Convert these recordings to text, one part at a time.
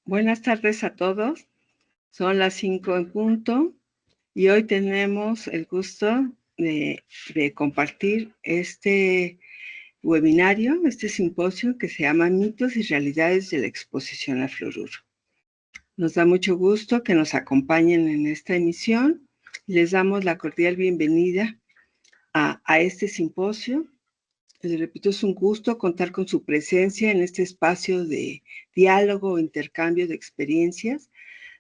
Buenas tardes a todos. Son las 5 en punto y hoy tenemos el gusto de compartir este webinario, este simposio que se llama Mitos y Realidades de la Exposición al Fluoruro. Nos da mucho gusto que nos acompañen en esta emisión. Les damos la cordial bienvenida a este simposio. Les repito, es un gusto contar con su presencia en este espacio de diálogo o intercambio de experiencias,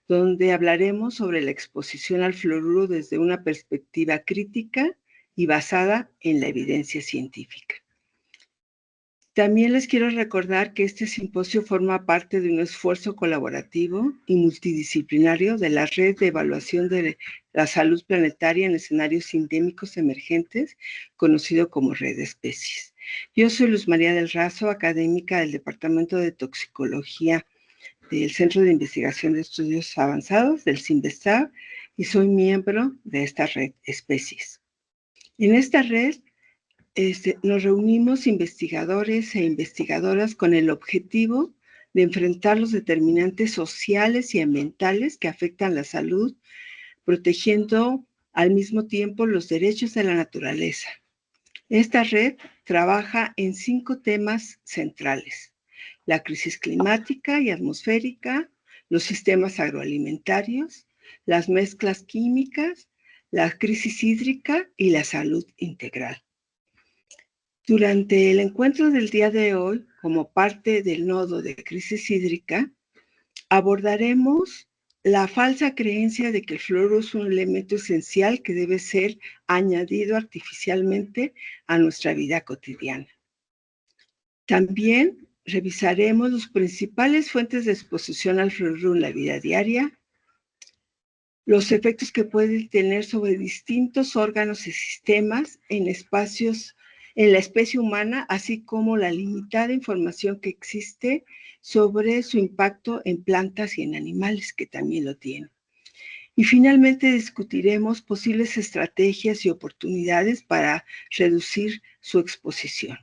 donde hablaremos sobre la exposición al fluoruro desde una perspectiva crítica y basada en la evidencia científica. También les quiero recordar que este simposio forma parte de un esfuerzo colaborativo y multidisciplinario de la Red de Evaluación de la Salud Planetaria en Escenarios Endémicos Emergentes, conocido como Red de Especies. Yo soy Luz María del Razo, académica del Departamento de Toxicología del Centro de Investigación de Estudios Avanzados, del CINVESTAB, y soy miembro de esta red Especies. En esta red nos reunimos investigadores e investigadoras con el objetivo de enfrentar los determinantes sociales y ambientales que afectan la salud, protegiendo al mismo tiempo los derechos de la naturaleza. Esta red trabaja en 5 temas centrales: la crisis climática y atmosférica, los sistemas agroalimentarios, las mezclas químicas, la crisis hídrica y la salud integral. Durante el encuentro del día de hoy, como parte del nodo de crisis hídrica, abordaremos la falsa creencia de que el fluoruro es un elemento esencial que debe ser añadido artificialmente a nuestra vida cotidiana. También revisaremos las principales fuentes de exposición al fluoruro en la vida diaria, los efectos que pueden tener sobre distintos órganos y sistemas en la especie humana, así como la limitada información que existe sobre su impacto en plantas y en animales, que también lo tienen. Y finalmente discutiremos posibles estrategias y oportunidades para reducir su exposición,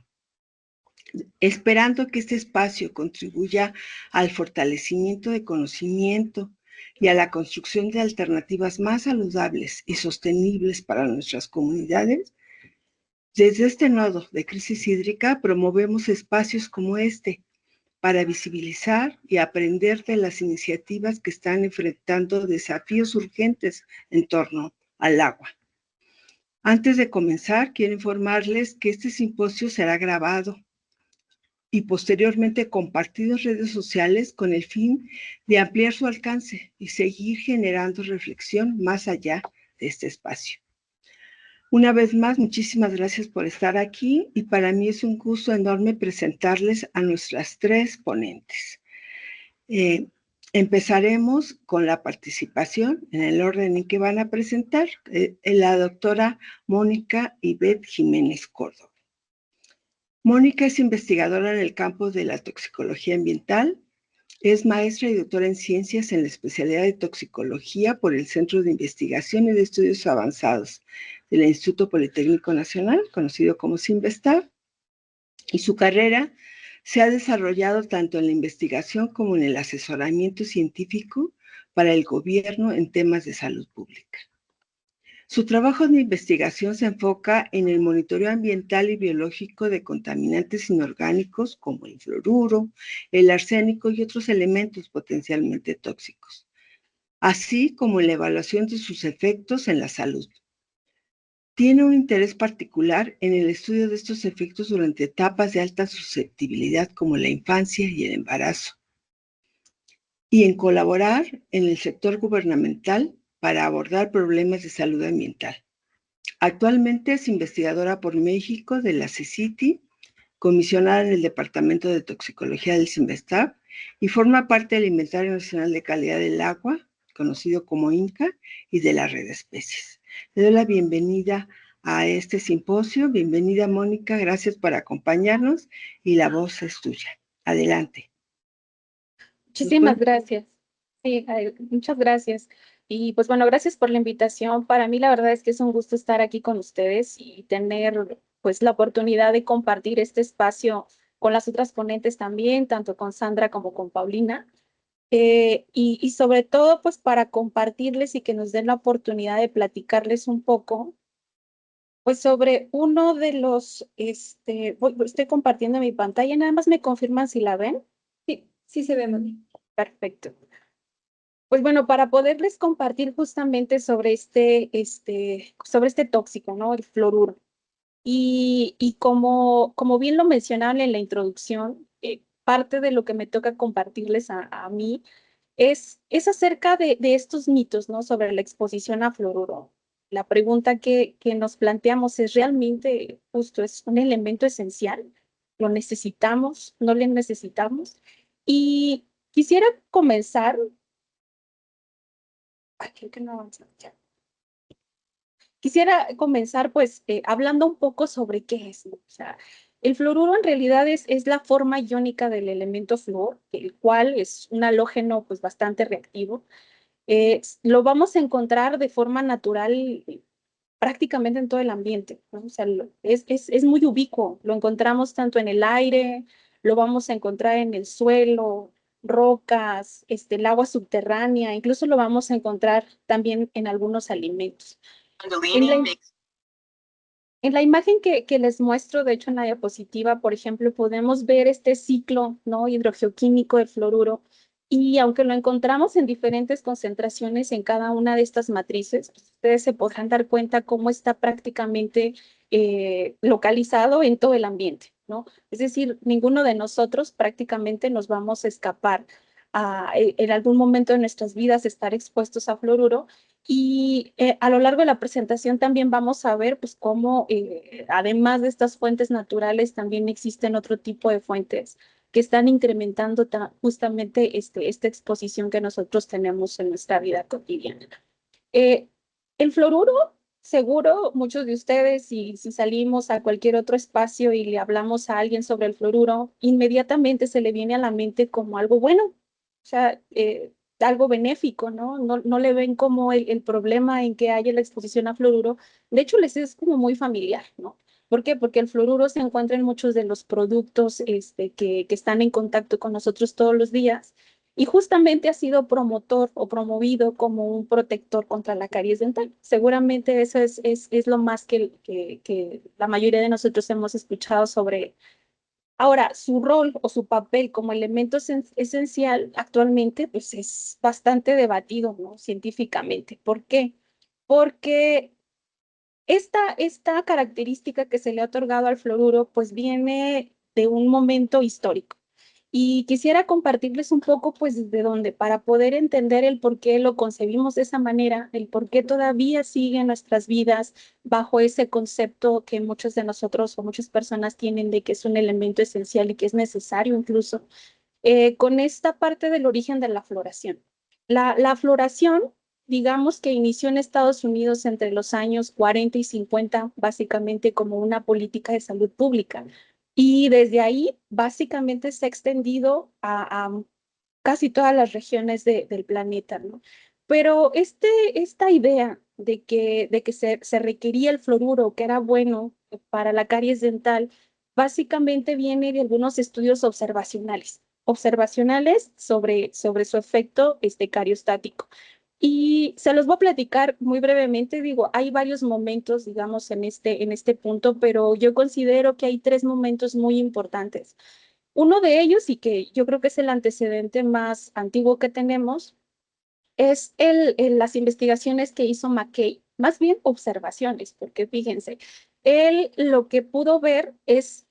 esperando que este espacio contribuya al fortalecimiento de conocimiento y a la construcción de alternativas más saludables y sostenibles para nuestras comunidades. Desde este nodo de crisis hídrica promovemos espacios como este para visibilizar y aprender de las iniciativas que están enfrentando desafíos urgentes en torno al agua. Antes de comenzar, quiero informarles que este simposio será grabado y posteriormente compartido en redes sociales con el fin de ampliar su alcance y seguir generando reflexión más allá de este espacio. Una vez más, muchísimas gracias por estar aquí y para mí es un gusto enorme presentarles a nuestras 3 ponentes. Empezaremos con la participación en el orden en que van a presentar la doctora Mónica Ivette Jiménez Córdoba. Mónica es investigadora en el campo de la toxicología ambiental, es maestra y doctora en ciencias en la especialidad de toxicología por el Centro de Investigación y de Estudios Avanzados del Instituto Politécnico Nacional, conocido como CINVESTAB, y su carrera se ha desarrollado tanto en la investigación como en el asesoramiento científico para el gobierno en temas de salud pública. Su trabajo de investigación se enfoca en el monitoreo ambiental y biológico de contaminantes inorgánicos como el fluoruro, el arsénico y otros elementos potencialmente tóxicos, así como en la evaluación de sus efectos en la salud. Tiene un interés particular en el estudio de estos efectos durante etapas de alta susceptibilidad como la infancia y el embarazo, y en colaborar en el sector gubernamental para abordar problemas de salud ambiental. Actualmente es investigadora por México de la CECITI, comisionada en el Departamento de Toxicología del CINVESTAB y forma parte del Inventario Nacional de Calidad del Agua, conocido como INCA, y de la Red de Especies. Le doy la bienvenida a este simposio. Bienvenida, Mónica, gracias por acompañarnos y la voz es tuya. Adelante. Muchísimas gracias. Sí, muchas gracias. Y pues bueno, gracias por la invitación. Para mí la verdad es que es un gusto estar aquí con ustedes y tener pues la oportunidad de compartir este espacio con las otras ponentes también, tanto con Sandra como con Paulina. y sobre todo, pues para compartirles y que nos den la oportunidad de platicarles un poco, pues sobre uno de los, estoy compartiendo mi pantalla, nada más me confirman si la ven. Sí, sí se ve, mami. Perfecto. Pues bueno, para poderles compartir justamente sobre sobre este tóxico, ¿no? El fluoruro. Y como bien lo mencionaron en la introducción, parte de lo que me toca compartirles a mí es acerca de estos mitos, ¿no? Sobre la exposición a fluoruro. La pregunta que nos planteamos es realmente justo, ¿es un elemento esencial? ¿Lo necesitamos? ¿No lo necesitamos? Y quisiera comenzar, ay, creo que no avanza ya. Quisiera comenzar pues hablando un poco sobre qué es, ¿no? O sea, el fluoruro en realidad es la forma iónica del elemento flúor, el cual es un halógeno pues bastante reactivo. Lo vamos a encontrar de forma natural prácticamente en todo el ambiente, ¿no? O sea, es muy ubicuo, lo encontramos tanto en el aire, lo vamos a encontrar en el suelo, rocas, el agua subterránea, incluso lo vamos a encontrar también en algunos alimentos. En la, en la imagen que les muestro, de hecho en la diapositiva, por ejemplo, podemos ver este ciclo, ¿no? Hidrogeoquímico del fluoruro, y aunque lo encontramos en diferentes concentraciones en cada una de estas matrices, pues, ustedes se podrán dar cuenta cómo está prácticamente localizado en todo el ambiente, ¿no? Es decir, ninguno de nosotros prácticamente nos vamos a escapar a en algún momento de nuestras vidas estar expuestos a fluoruro, y a lo largo de la presentación también vamos a ver pues cómo además de estas fuentes naturales también existen otro tipo de fuentes que están incrementando justamente esta exposición que nosotros tenemos en nuestra vida cotidiana. Eh, el fluoruro, seguro muchos de ustedes, si salimos a cualquier otro espacio y le hablamos a alguien sobre el fluoruro, inmediatamente se le viene a la mente como algo bueno, o sea, algo benéfico, ¿no? No le ven como el problema en que haya la exposición a fluoruro. De hecho, les es como muy familiar, ¿no? ¿Por qué? Porque el fluoruro se encuentra en muchos de los productos que están en contacto con nosotros todos los días, y justamente ha sido promotor o promovido como un protector contra la caries dental. Seguramente eso es lo más que la mayoría de nosotros hemos escuchado sobre. Ahora, su rol o su papel como elemento esencial actualmente pues es bastante debatido, ¿no? Científicamente. ¿Por qué? Porque esta característica que se le ha otorgado al fluoruro pues viene de un momento histórico. Y quisiera compartirles un poco, pues, desde dónde, para poder entender el por qué lo concebimos de esa manera, el por qué todavía sigue en nuestras vidas bajo ese concepto que muchos de nosotros o muchas personas tienen de que es un elemento esencial y que es necesario incluso, con esta parte del origen de la floración. La floración, digamos que inició en Estados Unidos entre los años 40 y 50, básicamente como una política de salud pública. Y desde ahí, básicamente se ha extendido a casi todas las regiones del planeta, ¿no? Pero esta idea de que se requería el fluoruro, que era bueno para la caries dental, básicamente viene de algunos estudios observacionales sobre su efecto cariostático. Y se los voy a platicar muy brevemente. Digo, hay varios momentos, digamos, en este punto, pero yo considero que hay tres momentos muy importantes. Uno de ellos, y que yo creo que es el antecedente más antiguo que tenemos, es las investigaciones que hizo McKay, más bien observaciones, porque fíjense, él lo que pudo ver es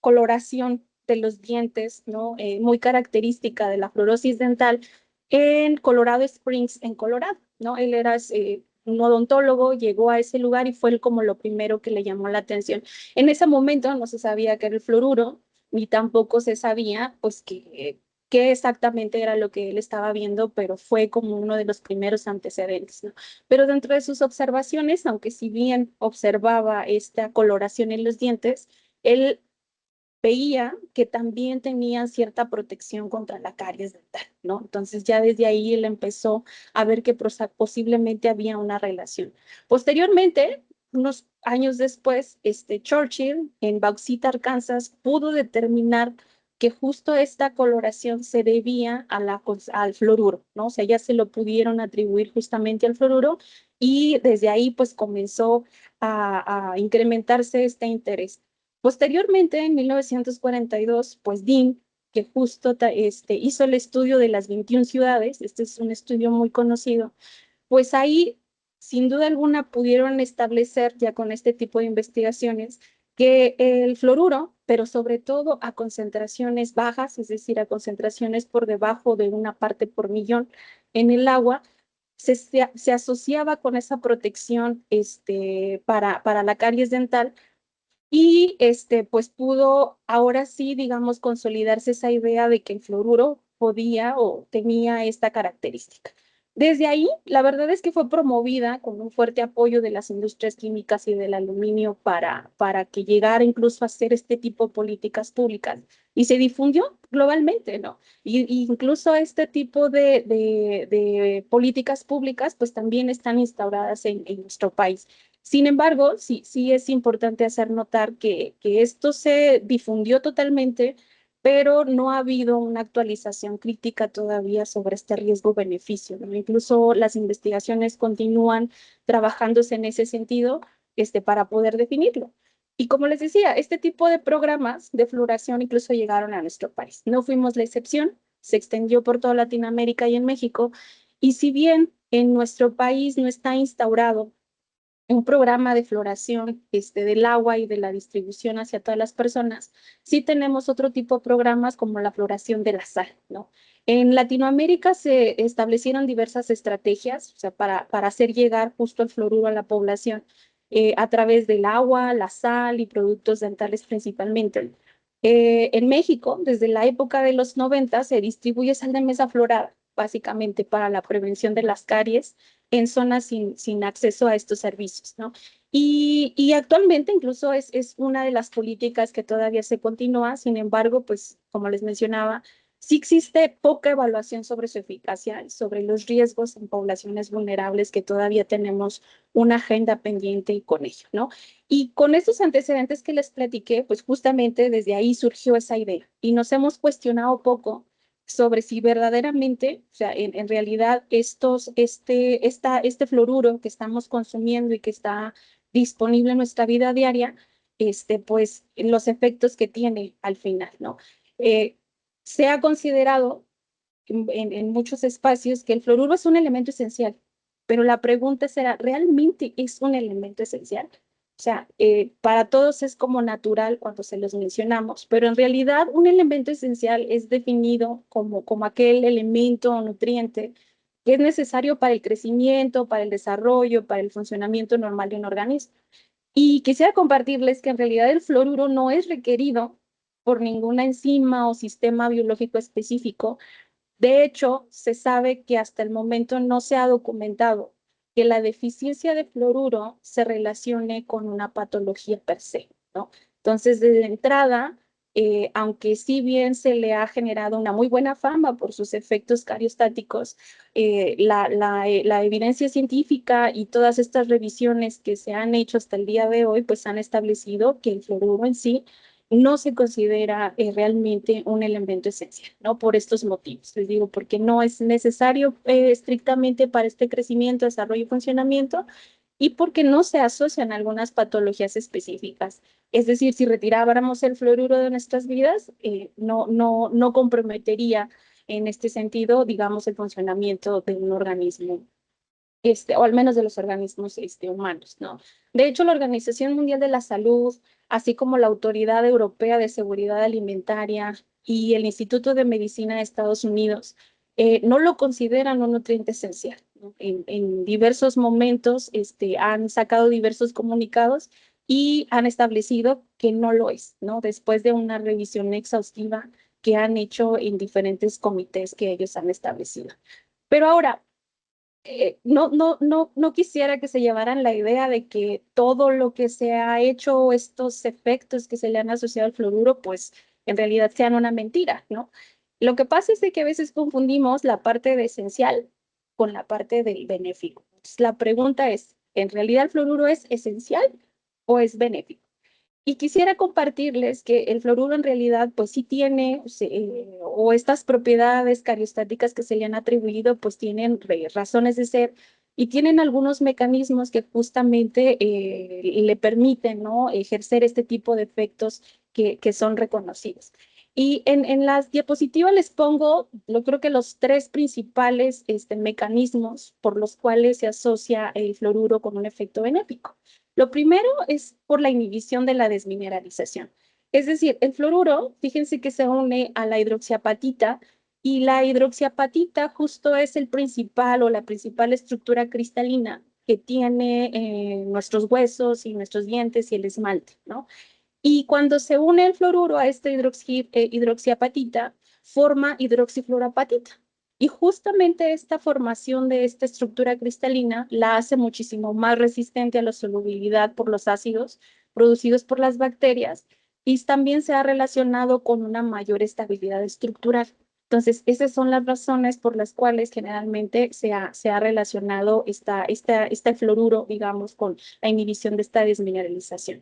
coloración de los dientes, ¿no? Muy característica de la fluorosis dental en Colorado Springs, en Colorado, ¿no? Él era un odontólogo, llegó a ese lugar y fue como lo primero que le llamó la atención. En ese momento no se sabía que era el fluoruro, ni tampoco se sabía, pues, que qué exactamente era lo que él estaba viendo, pero fue como uno de los primeros antecedentes, ¿no? Pero dentro de sus observaciones, aunque si bien observaba esta coloración en los dientes, él veía que también tenían cierta protección contra la caries dental, ¿no? Entonces ya desde ahí él empezó a ver que posiblemente había una relación. Posteriormente, unos años después, Churchill en Bauxite, Arkansas, pudo determinar que justo esta coloración se debía al fluoruro, ¿no? O sea, ya se lo pudieron atribuir justamente al fluoruro y desde ahí pues comenzó a incrementarse este interés. Posteriormente, en 1942, pues Dean, que justo hizo el estudio de las 21 ciudades, este es un estudio muy conocido, pues ahí, sin duda alguna, pudieron establecer ya con este tipo de investigaciones que el fluoruro, pero sobre todo a concentraciones bajas, es decir, a concentraciones por debajo de una parte por millón en el agua, se asociaba con esa protección para la caries dental y pues pudo ahora sí, digamos, consolidarse esa idea de que el fluoruro podía o tenía esta característica. Desde ahí, la verdad es que fue promovida con un fuerte apoyo de las industrias químicas y del aluminio para que llegara incluso a hacer este tipo de políticas públicas y se difundió globalmente, ¿no? Y incluso este tipo de políticas públicas pues también están instauradas en nuestro país. Sin embargo, sí es importante hacer notar que esto se difundió totalmente, pero no ha habido una actualización crítica todavía sobre este riesgo-beneficio, ¿no? Incluso las investigaciones continúan trabajándose en ese sentido, para poder definirlo. Y como les decía, este tipo de programas de fluoración incluso llegaron a nuestro país. No fuimos la excepción, se extendió por toda Latinoamérica y en México. Y si bien en nuestro país no está instaurado un programa de floración del agua y de la distribución hacia todas las personas, sí tenemos otro tipo de programas como la floración de la sal, ¿no? En Latinoamérica se establecieron diversas estrategias, o sea, para hacer llegar justo el fluoruro a la población a través del agua, la sal y productos dentales principalmente. En México, desde la época de los 90, se distribuye sal de mesa florada, básicamente para la prevención de las caries en zonas sin acceso a estos servicios, ¿no? Y actualmente incluso es una de las políticas que todavía se continúa, sin embargo, pues como les mencionaba, sí existe poca evaluación sobre su eficacia y sobre los riesgos en poblaciones vulnerables que todavía tenemos una agenda pendiente con ello, ¿no? Y con estos antecedentes que les platiqué, pues justamente desde ahí surgió esa idea y nos hemos cuestionado poco sobre si verdaderamente, o sea, en realidad este fluoruro que estamos consumiendo y que está disponible en nuestra vida diaria, pues los efectos que tiene al final, ¿no? Eh, Se ha considerado en muchos espacios que el fluoruro es un elemento esencial, pero la pregunta será, ¿realmente es un elemento esencial? O sea, para todos es como natural cuando se los mencionamos, pero en realidad un elemento esencial es definido como aquel elemento o nutriente que es necesario para el crecimiento, para el desarrollo, para el funcionamiento normal de un organismo. Y quisiera compartirles que en realidad el fluoruro no es requerido por ninguna enzima o sistema biológico específico. De hecho, se sabe que hasta el momento no se ha documentado que la deficiencia de fluoruro se relacione con una patología per se, ¿no? Entonces, desde entrada, aunque si bien se le ha generado una muy buena fama por sus efectos cariostáticos, la evidencia científica y todas estas revisiones que se han hecho hasta el día de hoy, pues han establecido que el fluoruro en sí no se considera realmente un elemento esencial, ¿no? Por estos motivos. Les digo, porque no es necesario estrictamente para este crecimiento, desarrollo y funcionamiento, y porque no se asocian a algunas patologías específicas. Es decir, si retiráramos el fluoruro de nuestras vidas, no comprometería en este sentido, digamos, el funcionamiento de un organismo o al menos de los organismos humanos, ¿no? De hecho, la Organización Mundial de la Salud, así como la Autoridad Europea de Seguridad Alimentaria y el Instituto de Medicina de Estados Unidos, no lo consideran un nutriente esencial, ¿no? En diversos momentos han sacado diversos comunicados y han establecido que no lo es, ¿no? Después de una revisión exhaustiva que han hecho en diferentes comités que ellos han establecido. Pero ahora, no quisiera que se llevaran la idea de que todo lo que se ha hecho, estos efectos que se le han asociado al fluoruro, pues en realidad sean una mentira, ¿no? Lo que pasa es de que a veces confundimos la parte de esencial con la parte del benéfico. Entonces, la pregunta es, ¿en realidad el fluoruro es esencial o es benéfico? Y quisiera compartirles que el fluoruro en realidad pues sí tiene, o estas propiedades cariostáticas que se le han atribuido pues tienen razones de ser y tienen algunos mecanismos que justamente le permiten, ¿no?, ejercer este tipo de efectos que son reconocidos. Y en las diapositivas les pongo, yo creo que los tres principales mecanismos por los cuales se asocia el fluoruro con un efecto benéfico. Lo primero es por la inhibición de la desmineralización. Es decir, el fluoruro, fíjense que se une a la hidroxiapatita y la hidroxiapatita justo es el principal o la principal estructura cristalina que tiene nuestros huesos y nuestros dientes y el esmalte, ¿no? Y cuando se une el fluoruro a esta hidroxiapatita, forma hidroxifluoroapatita. Y justamente esta formación de esta estructura cristalina la hace muchísimo más resistente a la solubilidad por los ácidos producidos por las bacterias y también se ha relacionado con una mayor estabilidad estructural. Entonces, esas son las razones por las cuales generalmente se ha relacionado este fluoruro, digamos, con la inhibición de esta desmineralización.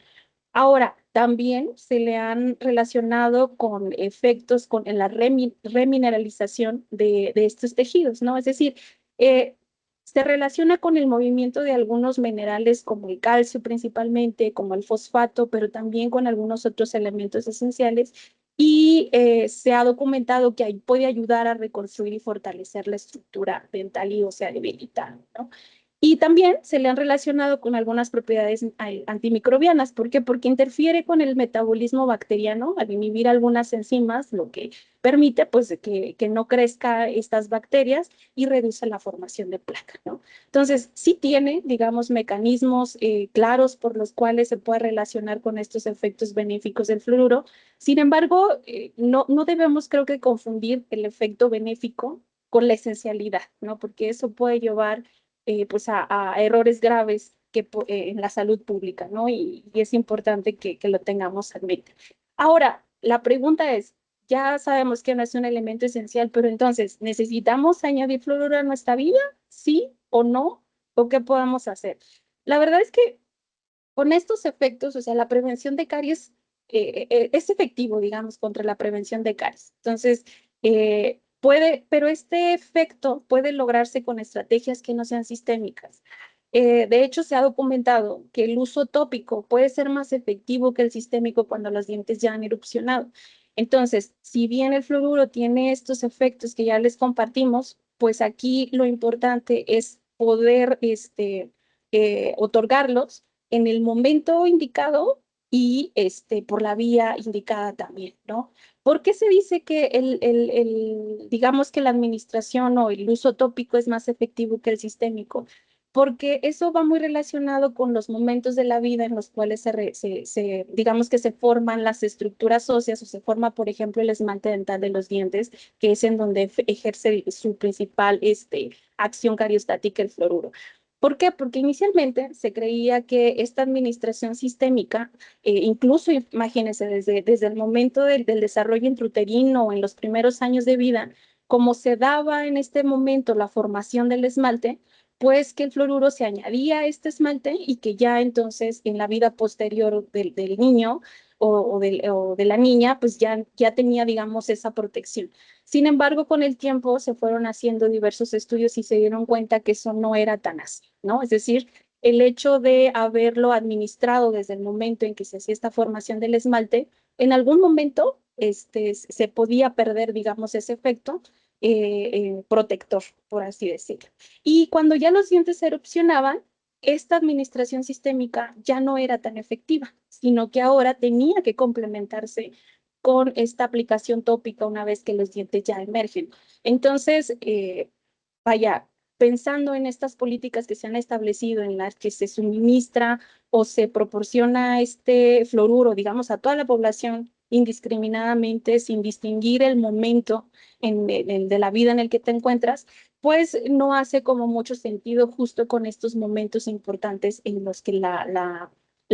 Ahora, también se le han relacionado con efectos en la remineralización de estos tejidos, ¿no? Es decir, se relaciona con el movimiento de algunos minerales como el calcio principalmente, como el fosfato, pero también con algunos otros elementos esenciales y se ha documentado que puede ayudar a reconstruir y fortalecer la estructura dental y ósea debilitada, ¿no? Y también se le han relacionado con algunas propiedades antimicrobianas. ¿Por qué? Porque interfiere con el metabolismo bacteriano al inhibir algunas enzimas, lo que permite pues que no crezca estas bacterias y reduce la formación de placa, ¿no? Entonces, sí tiene, digamos, mecanismos claros por los cuales se puede relacionar con estos efectos benéficos del fluoruro. Sin embargo, no debemos, creo que, confundir el efecto benéfico con la esencialidad, ¿no? Porque eso puede llevar pues a errores graves en la salud pública, ¿no? Y es importante que lo tengamos en mente. Ahora, la pregunta es, ya sabemos que no es un elemento esencial, pero entonces, ¿necesitamos añadir fluoruro a nuestra vida? ¿Sí o no? ¿O qué podemos hacer? La verdad es que con estos efectos, o sea, la prevención de caries es efectivo, digamos, contra la prevención de caries. Entonces, pero este efecto puede lograrse con estrategias que no sean sistémicas. De hecho, se ha documentado que el uso tópico puede ser más efectivo que el sistémico cuando los dientes ya han erupcionado. Entonces, si bien el fluoruro tiene estos efectos que ya les compartimos, pues aquí lo importante es poder otorgarlos en el momento indicado y por la vía indicada también, ¿no? ¿Por qué se dice que digamos que la administración o el uso tópico es más efectivo que el sistémico? Porque eso va muy relacionado con los momentos de la vida en los cuales digamos que se forman las estructuras óseas o se forma, por ejemplo, el esmalte dental de los dientes, que es en donde ejerce su principal acción cariostática el fluoruro. ¿Por qué? Porque inicialmente se creía que esta administración sistémica, incluso imagínense, desde el momento del desarrollo intrauterino en los primeros años de vida, como se daba en este momento la formación del esmalte, pues que el fluoruro se añadía a este esmalte y que ya entonces en la vida posterior del niño o de la niña, pues ya tenía, digamos, esa protección. Sin embargo, con el tiempo se fueron haciendo diversos estudios y se dieron cuenta que eso no era tan así, ¿no? Es decir, el hecho de haberlo administrado desde el momento en que se hacía esta formación del esmalte, en algún momento se podía perder, digamos, ese efecto protector, por así decirlo. Y cuando ya los dientes erupcionaban, esta administración sistémica ya no era tan efectiva, sino que ahora tenía que complementarse con esta aplicación tópica una vez que los dientes ya emergen. Entonces, vaya, pensando en estas políticas que se han establecido en las que se suministra o se proporciona este fluoruro, digamos, a toda la población indiscriminadamente, sin distinguir el momento de la vida en el que te encuentras, pues no hace como mucho sentido justo con estos momentos importantes en los que la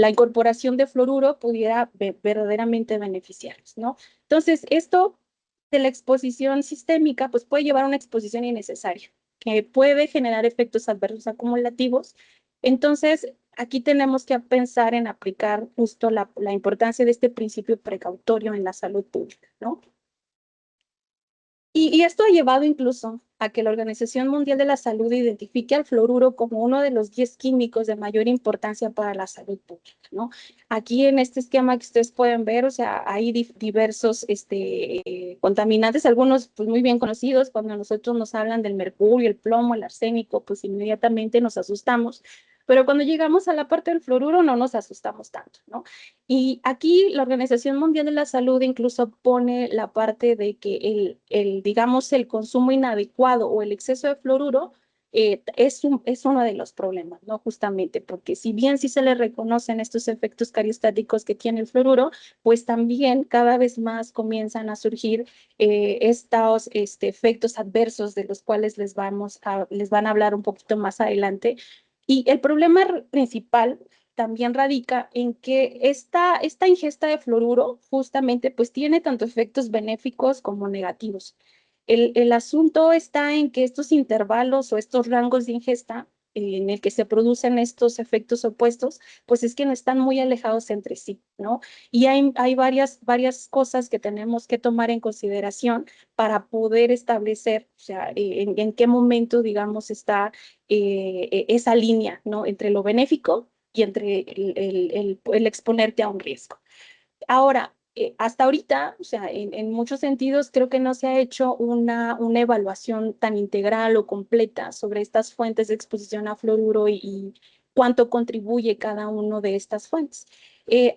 incorporación de fluoruro pudiera verdaderamente beneficiarnos, ¿no? Entonces, esto de la exposición sistémica, pues puede llevar a una exposición innecesaria, que puede generar efectos adversos acumulativos. Entonces, aquí tenemos que pensar en aplicar justo la importancia de este principio precautorio en la salud pública, ¿no? Y esto ha llevado incluso a que la Organización Mundial de la Salud identifique al fluoruro como uno de los 10 químicos de mayor importancia para la salud pública, ¿no? Aquí en este esquema que ustedes pueden ver, o sea, hay diversos contaminantes, algunos pues muy bien conocidos. Cuando nosotros nos hablan del mercurio, el plomo, el arsénico, pues inmediatamente nos asustamos. Pero cuando llegamos a la parte del fluoruro no nos asustamos tanto, ¿no? Y aquí la Organización Mundial de la Salud incluso pone la parte de que digamos, el consumo inadecuado o el exceso de fluoruro es uno de los problemas, ¿no? Justamente porque si bien sí se le reconocen estos efectos cariostáticos que tiene el fluoruro, pues también cada vez más comienzan a surgir estos efectos adversos de los cuales les van a hablar un poquito más adelante. Y el problema principal también radica en que esta ingesta de fluoruro justamente pues tiene tanto efectos benéficos como negativos. El asunto está en que estos intervalos o estos rangos de ingesta en el que se producen estos efectos opuestos, pues es que no están muy alejados entre sí, ¿no? Y hay varias cosas que tenemos que tomar en consideración para poder establecer, o sea, en qué momento, digamos, está esa línea, ¿no? Entre lo benéfico y entre el exponerte a un riesgo. Ahora, hasta ahorita, o sea, en muchos sentidos, creo que no se ha hecho una evaluación tan integral o completa sobre estas fuentes de exposición a fluoruro y cuánto contribuye cada uno de estas fuentes.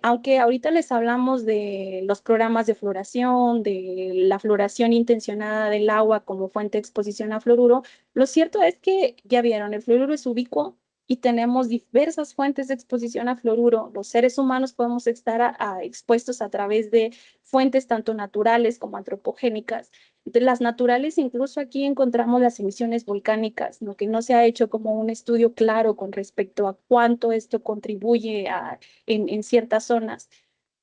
Aunque ahorita les hablamos de los programas de fluoración, de la fluoración intencionada del agua como fuente de exposición a fluoruro, lo cierto es que ya vieron, el fluoruro es ubicuo y tenemos diversas fuentes de exposición a fluoruro. Los seres humanos podemos estar expuestos a través de fuentes tanto naturales como antropogénicas. De las naturales, incluso aquí encontramos las emisiones volcánicas, ¿no? Que no se ha hecho como un estudio claro con respecto a cuánto esto contribuye en ciertas zonas.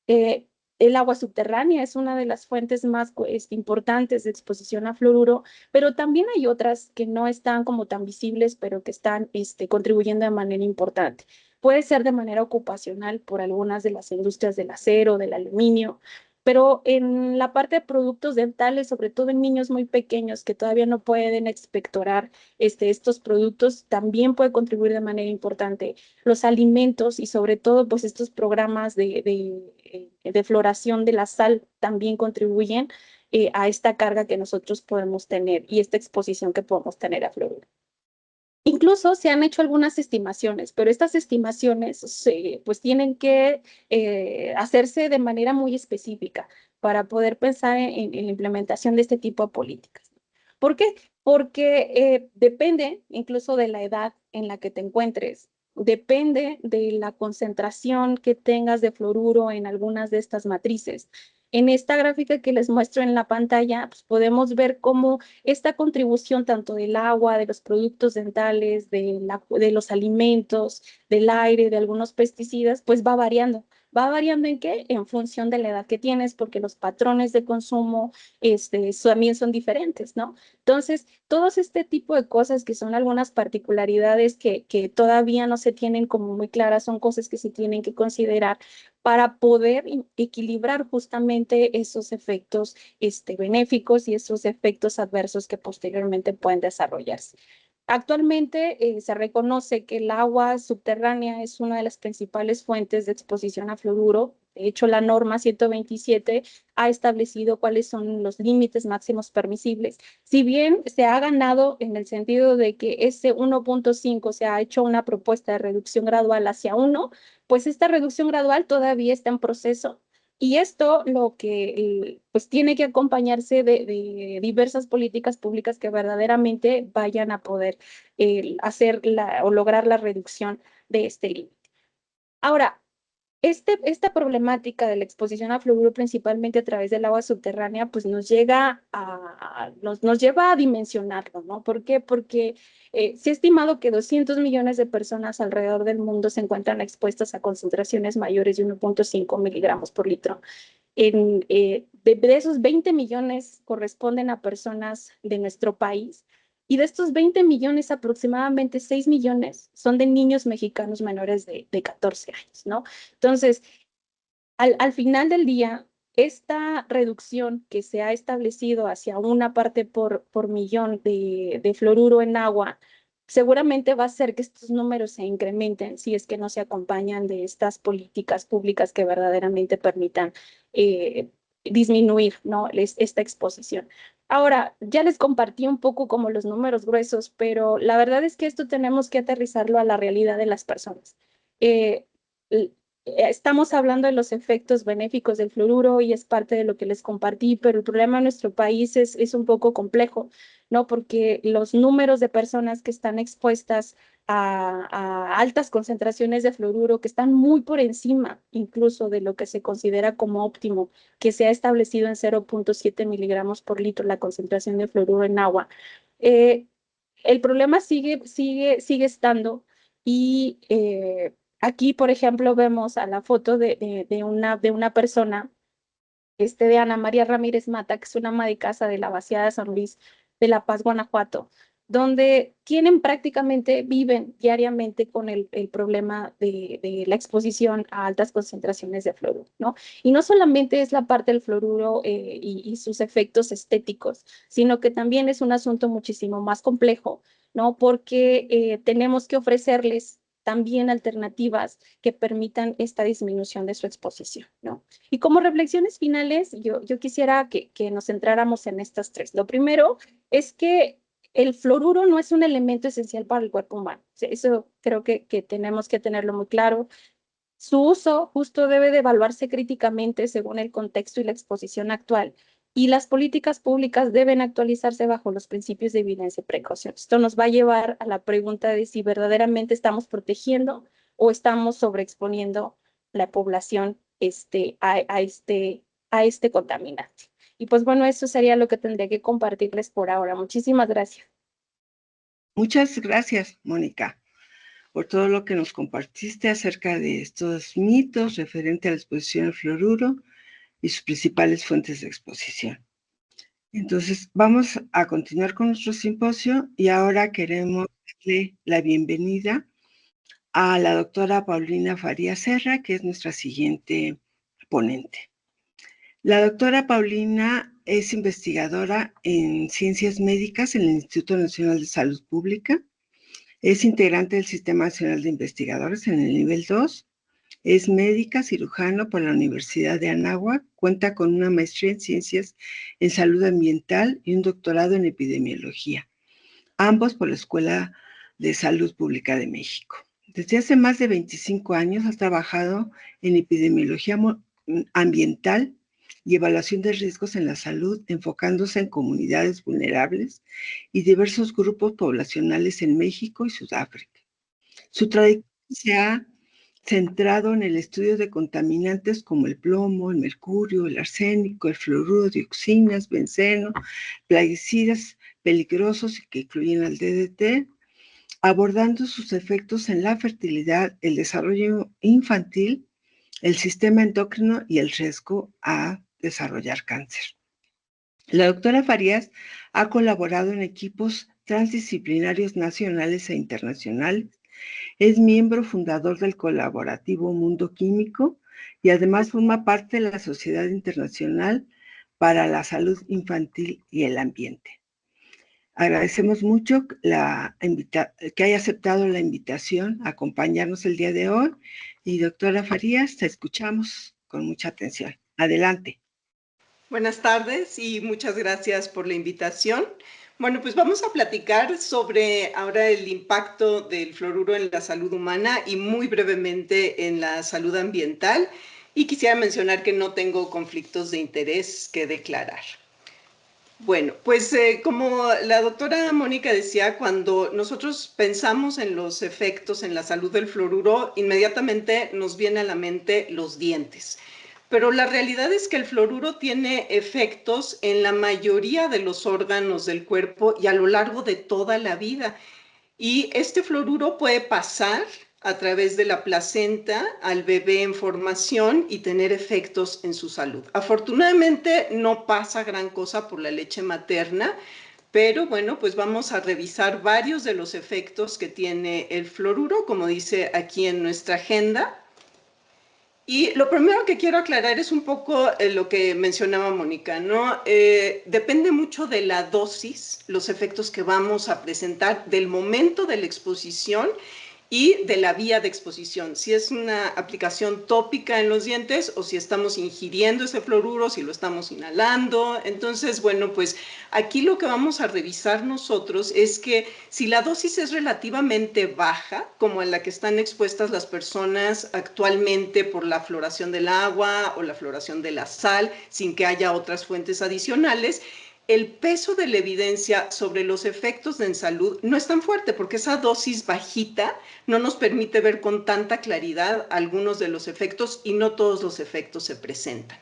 Eh, el agua subterránea es una de las fuentes más importantes de exposición a fluoruro, pero también hay otras que no están como tan visibles, pero que están contribuyendo de manera importante. Puede ser de manera ocupacional por algunas de las industrias del acero, del aluminio, pero en la parte de productos dentales, sobre todo en niños muy pequeños que todavía no pueden expectorar estos productos, también puede contribuir de manera importante. Los alimentos y sobre todo pues estos programas de floración de la sal también contribuyen a esta carga que nosotros podemos tener y esta exposición que podemos tener a fluoruro. Incluso se han hecho algunas estimaciones, pero estas estimaciones pues tienen que hacerse de manera muy específica para poder pensar en la implementación de este tipo de políticas. ¿Por qué? Porque depende incluso de la edad en la que te encuentres, depende de la concentración que tengas de fluoruro en algunas de estas matrices. En esta gráfica que les muestro en la pantalla, pues podemos ver cómo esta contribución tanto del agua, de los productos dentales, de los alimentos, del aire, de algunos pesticidas, pues va variando. ¿Va variando en qué? En función de la edad que tienes, porque los patrones de consumo también son diferentes, ¿no? Entonces, todos este tipo de cosas que son algunas particularidades que todavía no se tienen como muy claras, son cosas que se tienen que considerar para poder equilibrar justamente esos efectos benéficos y esos efectos adversos que posteriormente pueden desarrollarse. Actualmente se reconoce que el agua subterránea es una de las principales fuentes de exposición a fluoruro. De hecho, la norma 127 ha establecido cuáles son los límites máximos permisibles. Si bien se ha ganado en el sentido de que ese 1.5 se ha hecho una propuesta de reducción gradual hacia 1, pues esta reducción gradual todavía está en proceso. Y esto lo que pues tiene que acompañarse de diversas políticas públicas que verdaderamente vayan a poder hacer o lograr la reducción de este límite. Ahora, esta problemática de la exposición a fluoruro principalmente a través del agua subterránea, pues nos lleva a dimensionarlo, ¿no? ¿Por qué? Porque se ha estimado que 200 millones de personas alrededor del mundo se encuentran expuestas a concentraciones mayores de 1.5 miligramos por litro. De esos 20 millones corresponden a personas de nuestro país. Y de estos 20 millones, aproximadamente 6 millones son de niños mexicanos menores de 14 años, ¿no? Entonces, al final del día, esta reducción que se ha establecido hacia una parte por millón de fluoruro en agua, seguramente va a hacer que estos números se incrementen si es que no se acompañan de estas políticas públicas que verdaderamente permitan disminuir, ¿no? Esta exposición. Ahora, ya les compartí un poco como los números gruesos, pero la verdad es que esto tenemos que aterrizarlo a la realidad de las personas. Eh, Estamos hablando de los efectos benéficos del fluoruro y es parte de lo que les compartí, pero el problema en nuestro país es un poco complejo, ¿no? Porque los números de personas que están expuestas a altas concentraciones de fluoruro, que están muy por encima incluso de lo que se considera como óptimo, que se ha establecido en 0.7 miligramos por litro la concentración de fluoruro en agua. El problema sigue estando y aquí, por ejemplo, vemos a la foto de una persona, de Ana María Ramírez Mata, que es una ama de casa de la Vaciada de San Luis de La Paz, Guanajuato, donde viven diariamente con el problema de la exposición a altas concentraciones de fluoruro, ¿no? Y no solamente es la parte del fluoruro y sus efectos estéticos, sino que también es un asunto muchísimo más complejo, ¿no? Porque tenemos que ofrecerles también alternativas que permitan esta disminución de su exposición, ¿no? Y como reflexiones finales, yo quisiera que nos centráramos en estas tres. Lo primero es que el fluoruro no es un elemento esencial para el cuerpo humano. O sea, eso creo que tenemos que tenerlo muy claro. Su uso justo debe de evaluarse críticamente según el contexto y la exposición actual. Y las políticas públicas deben actualizarse bajo los principios de evidencia y precaución. Esto nos va a llevar a la pregunta de si verdaderamente estamos protegiendo o estamos sobreexponiendo la población a este contaminante. Y pues bueno, eso sería lo que tendría que compartirles por ahora. Muchísimas gracias. Muchas gracias, Mónica, por todo lo que nos compartiste acerca de estos mitos referente a la exposición al fluoruro y sus principales fuentes de exposición. Entonces, vamos a continuar con nuestro simposio y ahora queremos darle la bienvenida a la doctora Paulina Farías Serra, que es nuestra siguiente ponente. La doctora Paulina es investigadora en ciencias médicas en el Instituto Nacional de Salud Pública. Es integrante del Sistema Nacional de Investigadores en el nivel 2. Es médica cirujano por la Universidad de Anáhuac. Cuenta con una maestría en ciencias en salud ambiental y un doctorado en epidemiología, ambos por la Escuela de Salud Pública de México. Desde hace más de 25 años ha trabajado en epidemiología ambiental y evaluación de riesgos en la salud, enfocándose en comunidades vulnerables y diversos grupos poblacionales en México y Sudáfrica. Su trayectoria se ha centrado en el estudio de contaminantes como el plomo, el mercurio, el arsénico, el fluoruro, dioxinas, benceno, plaguicidas peligrosos que incluyen al DDT, abordando sus efectos en la fertilidad, el desarrollo infantil, el sistema endocrino y el riesgo a desarrollar cáncer. La doctora Farías ha colaborado en equipos transdisciplinarios nacionales e internacionales. Es miembro fundador del colaborativo Mundo Químico y además forma parte de la Sociedad Internacional para la Salud Infantil y el Ambiente. Agradecemos mucho que haya aceptado la invitación a acompañarnos el día de hoy. Y doctora Farías, te escuchamos con mucha atención. Adelante. Buenas tardes y muchas gracias por la invitación. Bueno, pues vamos a platicar sobre ahora el impacto del fluoruro en la salud humana y muy brevemente en la salud ambiental. Y quisiera mencionar que no tengo conflictos de interés que declarar. Bueno, pues como la doctora Mónica decía, cuando nosotros pensamos en los efectos en la salud del fluoruro, inmediatamente nos viene a la mente los dientes. Pero la realidad es que el fluoruro tiene efectos en la mayoría de los órganos del cuerpo y a lo largo de toda la vida. Y este fluoruro puede pasar a través de la placenta al bebé en formación y tener efectos en su salud. Afortunadamente no pasa gran cosa por la leche materna, pero bueno, pues vamos a revisar varios de los efectos que tiene el fluoruro, como dice aquí en nuestra agenda. Y lo primero que quiero aclarar es un poco lo que mencionaba Mónica, ¿no? Depende mucho de la dosis, los efectos que vamos a presentar, del momento de la exposición y de la vía de exposición. Si es una aplicación tópica en los dientes o si estamos ingiriendo ese fluoruro, si lo estamos inhalando. Entonces, bueno, pues aquí lo que vamos a revisar nosotros es que si la dosis es relativamente baja, como en la que están expuestas las personas actualmente por la fluoración del agua o la fluoración de la sal, sin que haya otras fuentes adicionales, el peso de la evidencia sobre los efectos en salud no es tan fuerte porque esa dosis bajita no nos permite ver con tanta claridad algunos de los efectos y no todos los efectos se presentan.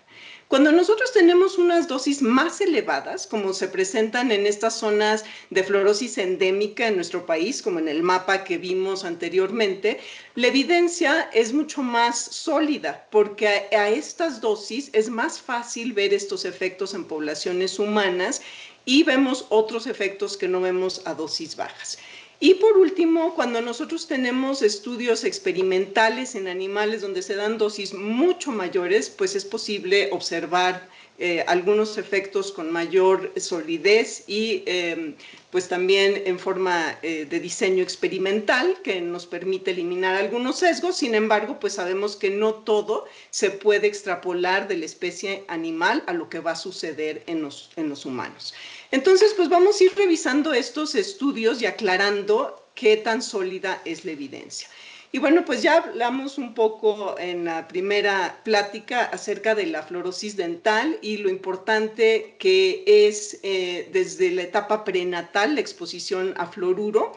Cuando nosotros tenemos unas dosis más elevadas, como se presentan en estas zonas de fluorosis endémica en nuestro país, como en el mapa que vimos anteriormente, la evidencia es mucho más sólida, porque a estas dosis es más fácil ver estos efectos en poblaciones humanas y vemos otros efectos que no vemos a dosis bajas. Y por último, cuando nosotros tenemos estudios experimentales en animales donde se dan dosis mucho mayores, pues es posible observar algunos efectos con mayor solidez y pues también en forma de diseño experimental que nos permite eliminar algunos sesgos. Sin embargo, pues sabemos que no todo se puede extrapolar de la especie animal a lo que va a suceder en los humanos. Entonces, pues vamos a ir revisando estos estudios y aclarando qué tan sólida es la evidencia. Y bueno, pues ya hablamos un poco en la primera plática acerca de la fluorosis dental y lo importante que es desde la etapa prenatal la exposición a fluoruro.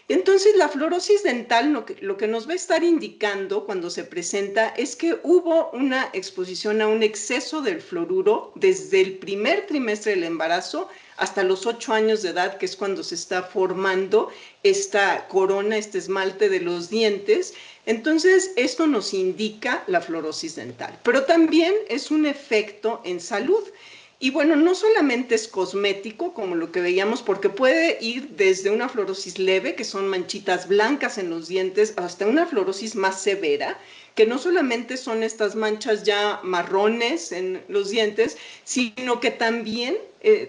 Entonces, la fluorosis dental lo que nos va a estar indicando cuando se presenta es que hubo una exposición a un exceso del fluoruro desde el primer trimestre del embarazo hasta los 8 años de edad, que es cuando se está formando esta corona, este esmalte de los dientes. Entonces, esto nos indica la fluorosis dental, pero también es un efecto en salud. Y bueno, no solamente es cosmético, como lo que veíamos, porque puede ir desde una fluorosis leve, que son manchitas blancas en los dientes, hasta una fluorosis más severa, que no solamente son estas manchas ya marrones en los dientes, sino que también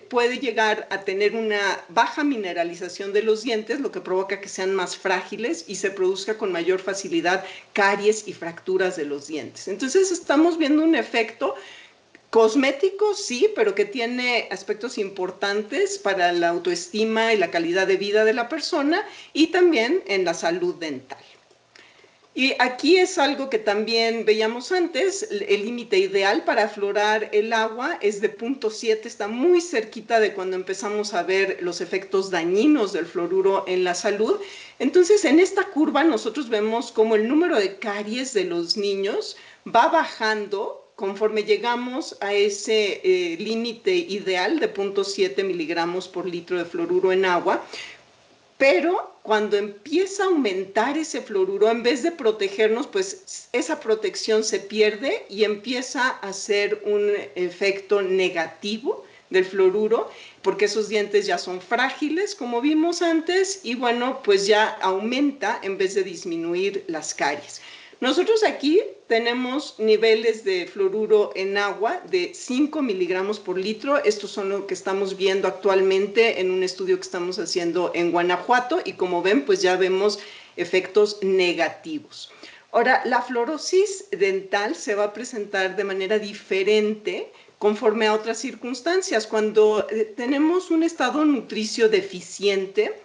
puede llegar a tener una baja mineralización de los dientes, lo que provoca que sean más frágiles y se produzca con mayor facilidad caries y fracturas de los dientes. Entonces estamos viendo un efecto cosmético, sí, pero que tiene aspectos importantes para la autoestima y la calidad de vida de la persona y también en la salud dental. Y aquí es algo que también veíamos antes, el límite ideal para fluorar el agua es de 0.7, está muy cerquita de cuando empezamos a ver los efectos dañinos del fluoruro en la salud. Entonces, en esta curva nosotros vemos cómo el número de caries de los niños va bajando conforme llegamos a ese límite ideal de 0.7 miligramos por litro de fluoruro en agua. Pero cuando empieza a aumentar ese fluoruro, en vez de protegernos, pues esa protección se pierde y empieza a ser un efecto negativo del fluoruro, porque esos dientes ya son frágiles, como vimos antes, y bueno, pues ya aumenta en vez de disminuir las caries. Nosotros aquí tenemos niveles de fluoruro en agua de 5 miligramos por litro. Estos son lo que estamos viendo actualmente en un estudio que estamos haciendo en Guanajuato y como ven, pues ya vemos efectos negativos. Ahora, la fluorosis dental se va a presentar de manera diferente conforme a otras circunstancias. Cuando tenemos un estado nutricio deficiente,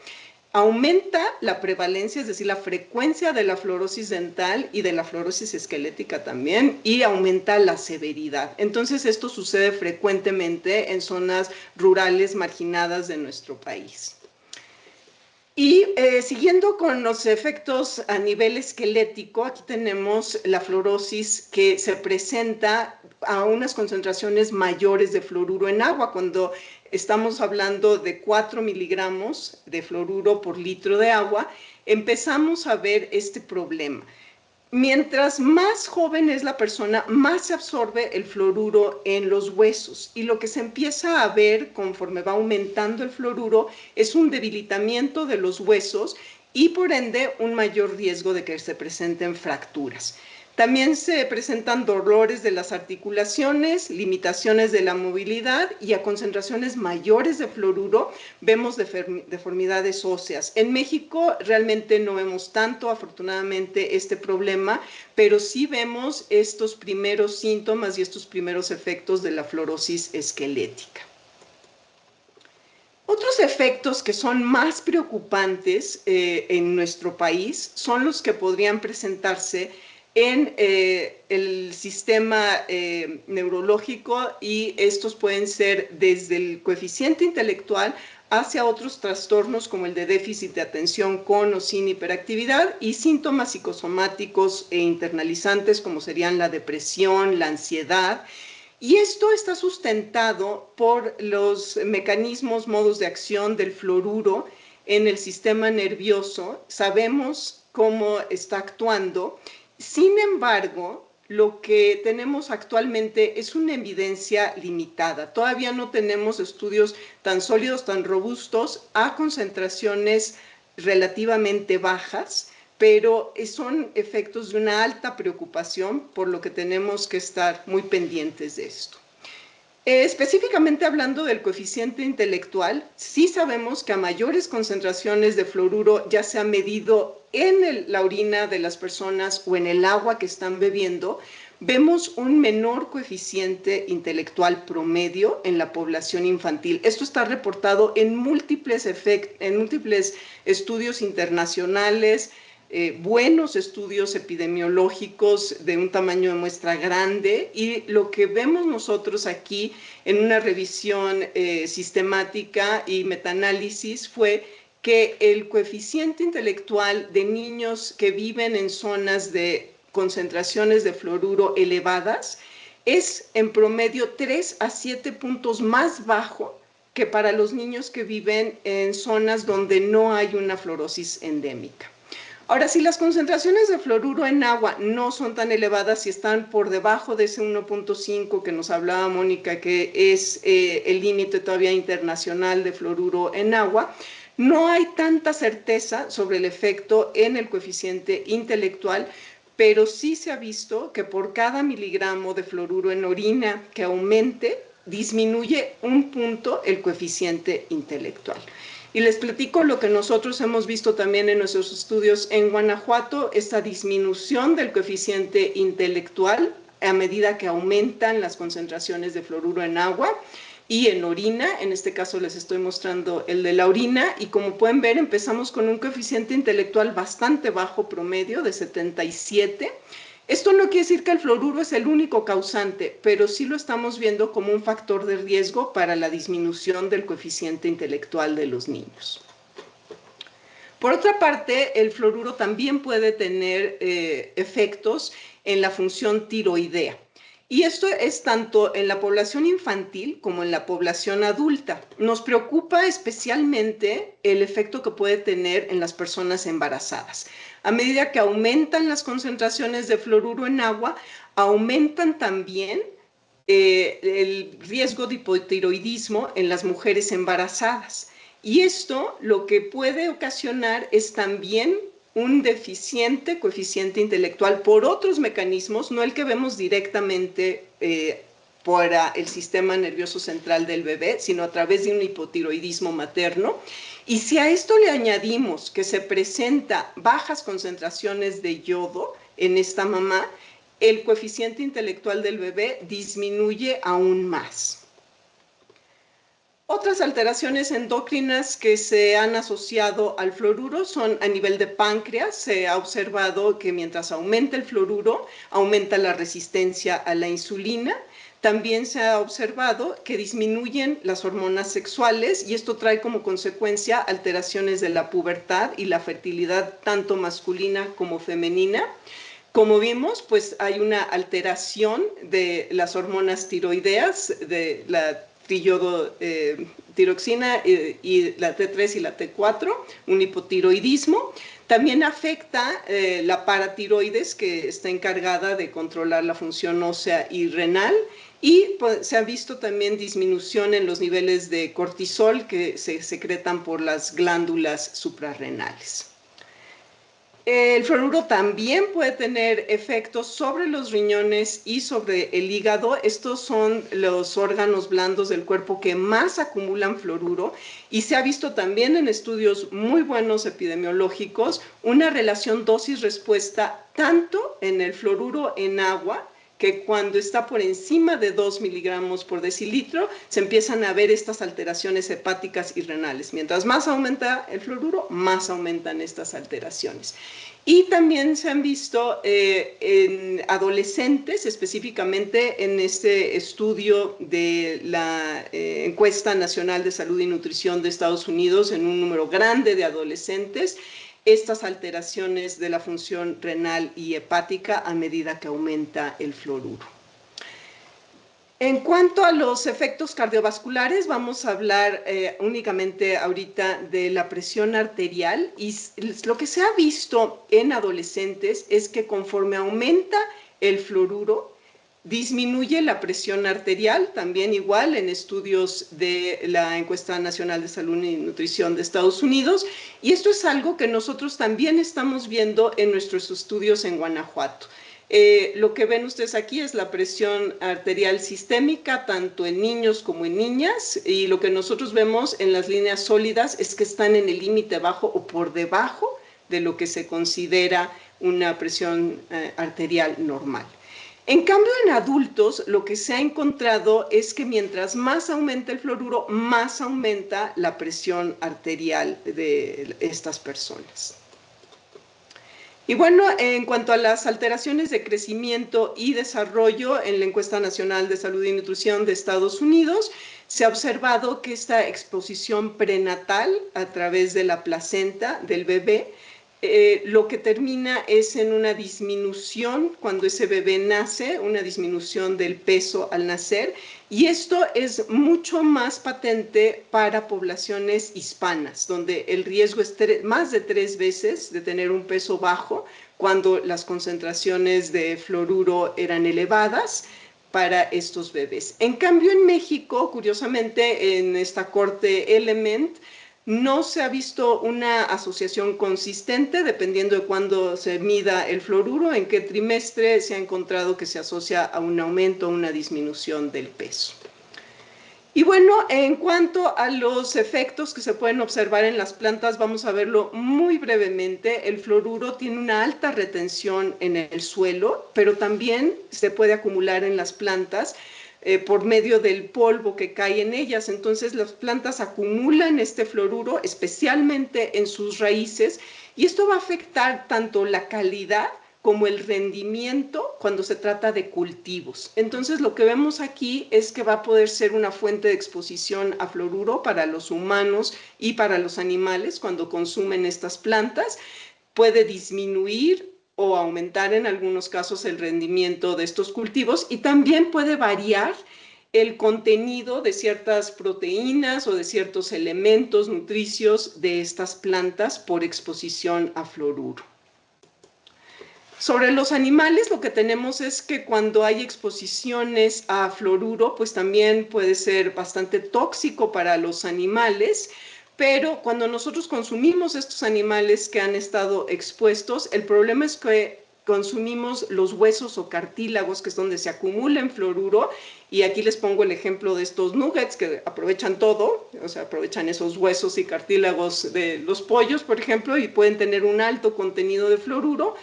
aumenta la prevalencia, es decir, la frecuencia de la fluorosis dental y de la fluorosis esquelética también, y aumenta la severidad. Entonces, esto sucede frecuentemente en zonas rurales marginadas de nuestro país. Y siguiendo con los efectos a nivel esquelético, aquí tenemos la fluorosis que se presenta a unas concentraciones mayores de fluoruro en agua. Cuando estamos hablando de 4 miligramos de fluoruro por litro de agua, empezamos a ver este problema. Mientras más joven es la persona, más se absorbe el fluoruro en los huesos. Y lo que se empieza a ver conforme va aumentando el fluoruro es un debilitamiento de los huesos y por ende un mayor riesgo de que se presenten fracturas. También se presentan dolores de las articulaciones, limitaciones de la movilidad y a concentraciones mayores de fluoruro vemos deformidades óseas. En México realmente no vemos tanto, afortunadamente, este problema, pero sí vemos estos primeros síntomas y estos primeros efectos de la fluorosis esquelética. Otros efectos que son más preocupantes en nuestro país son los que podrían presentarse en el sistema neurológico, y estos pueden ser desde el coeficiente intelectual hacia otros trastornos como el de déficit de atención con o sin hiperactividad y síntomas psicosomáticos e internalizantes como serían la depresión, la ansiedad. Y esto está sustentado por los mecanismos, modos de acción del fluoruro en el sistema nervioso. Sabemos cómo está actuando. Sin embargo, lo que tenemos actualmente es una evidencia limitada. Todavía no tenemos estudios tan sólidos, tan robustos, a concentraciones relativamente bajas, pero son efectos de una alta preocupación, por lo que tenemos que estar muy pendientes de esto. Específicamente hablando del coeficiente intelectual, sí sabemos que a mayores concentraciones de fluoruro, ya se ha medido en la orina de las personas o en el agua que están bebiendo, vemos un menor coeficiente intelectual promedio en la población infantil. Esto está reportado en múltiples estudios internacionales, buenos estudios epidemiológicos de un tamaño de muestra grande, y lo que vemos nosotros aquí en una revisión sistemática y metaanálisis fue que el coeficiente intelectual de niños que viven en zonas de concentraciones de fluoruro elevadas es en promedio 3 a 7 puntos más bajo que para los niños que viven en zonas donde no hay una fluorosis endémica. Ahora, si las concentraciones de fluoruro en agua no son tan elevadas, si están por debajo de ese 1.5 que nos hablaba Mónica, que es el límite todavía internacional de fluoruro en agua, no hay tanta certeza sobre el efecto en el coeficiente intelectual, pero sí se ha visto que por cada miligramo de fluoruro en orina que aumente, disminuye un punto el coeficiente intelectual. Y les platico lo que nosotros hemos visto también en nuestros estudios en Guanajuato, esta disminución del coeficiente intelectual a medida que aumentan las concentraciones de fluoruro en agua y en orina. En este caso les estoy mostrando el de la orina, y como pueden ver empezamos con un coeficiente intelectual bastante bajo promedio de 77. Esto no quiere decir que el fluoruro es el único causante, pero sí lo estamos viendo como un factor de riesgo para la disminución del coeficiente intelectual de los niños. Por otra parte, el fluoruro también puede tener efectos en la función tiroidea. Y esto es tanto en la población infantil como en la población adulta. Nos preocupa especialmente el efecto que puede tener en las personas embarazadas. A medida que aumentan las concentraciones de fluoruro en agua, aumentan también el riesgo de hipotiroidismo en las mujeres embarazadas. Y esto lo que puede ocasionar es también un deficiente coeficiente intelectual por otros mecanismos, no el que vemos directamente por el sistema nervioso central del bebé, sino a través de un hipotiroidismo materno. Y si a esto le añadimos que se presenta bajas concentraciones de yodo en esta mamá, el coeficiente intelectual del bebé disminuye aún más. Otras alteraciones endocrinas que se han asociado al fluoruro son a nivel de páncreas. Se ha observado que mientras aumenta el fluoruro, aumenta la resistencia a la insulina. También se ha observado que disminuyen las hormonas sexuales, y esto trae como consecuencia alteraciones de la pubertad y la fertilidad tanto masculina como femenina. Como vimos, pues hay una alteración de las hormonas tiroideas, de la tiroxina y la T3 y la T4, un hipotiroidismo. También afecta la paratiroides, que está encargada de controlar la función ósea y renal, y pues, se ha visto también disminución en los niveles de cortisol que se secretan por las glándulas suprarrenales. El fluoruro también puede tener efectos sobre los riñones y sobre el hígado. Estos son los órganos blandos del cuerpo que más acumulan fluoruro, y se ha visto también en estudios muy buenos epidemiológicos una relación dosis-respuesta tanto en el fluoruro en agua, que cuando está por encima de 2 miligramos por decilitro, se empiezan a ver estas alteraciones hepáticas y renales. Mientras más aumenta el fluoruro, más aumentan estas alteraciones. Y también se han visto en adolescentes, específicamente en este estudio de la Encuesta Nacional de Salud y Nutrición de Estados Unidos, en un número grande de adolescentes, estas alteraciones de la función renal y hepática a medida que aumenta el fluoruro. En cuanto a los efectos cardiovasculares, vamos a hablar únicamente ahorita de la presión arterial, y lo que se ha visto en adolescentes es que conforme aumenta el fluoruro, disminuye la presión arterial, también igual en estudios de la Encuesta Nacional de Salud y Nutrición de Estados Unidos, y esto es algo que nosotros también estamos viendo en nuestros estudios en Guanajuato. Lo que ven ustedes aquí es la presión arterial sistémica, tanto en niños como en niñas, y lo que nosotros vemos en las líneas sólidas es que están en el límite bajo o por debajo de lo que se considera una presión arterial normal. En cambio, en adultos, lo que se ha encontrado es que mientras más aumenta el fluoruro, más aumenta la presión arterial de estas personas. Y bueno, en cuanto a las alteraciones de crecimiento y desarrollo, en la Encuesta Nacional de Salud y Nutrición de Estados Unidos, se ha observado que esta exposición prenatal a través de la placenta del bebé, lo que termina es en una disminución cuando ese bebé nace, una disminución del peso al nacer, y esto es mucho más patente para poblaciones hispanas, donde el riesgo es más de 3 veces de tener un peso bajo cuando las concentraciones de fluoruro eran elevadas para estos bebés. En cambio, en México, curiosamente, en esta corte Element, no se ha visto una asociación consistente, dependiendo de cuándo se mida el fluoruro, en qué trimestre se ha encontrado que se asocia a un aumento o una disminución del peso. Y bueno, en cuanto a los efectos que se pueden observar en las plantas, vamos a verlo muy brevemente. El fluoruro tiene una alta retención en el suelo, pero también se puede acumular en las plantas por medio del polvo que cae en ellas. Entonces las plantas acumulan este fluoruro, especialmente en sus raíces, y esto va a afectar tanto la calidad como el rendimiento cuando se trata de cultivos. Entonces lo que vemos aquí es que va a poder ser una fuente de exposición a fluoruro para los humanos y para los animales cuando consumen estas plantas. Puede disminuir o aumentar en algunos casos el rendimiento de estos cultivos, y también puede variar el contenido de ciertas proteínas o de ciertos elementos nutricios de estas plantas por exposición a fluoruro. Sobre los animales, lo que tenemos es que cuando hay exposiciones a fluoruro, pues también puede ser bastante tóxico para los animales, pero cuando nosotros consumimos estos animales que han estado expuestos, el problema es que consumimos los huesos o cartílagos, que es donde se acumula en fluoruro, y aquí les pongo el ejemplo de estos nuggets que aprovechan todo, o sea, aprovechan esos huesos y cartílagos de los pollos, por ejemplo, y pueden tener un alto contenido de fluoruro.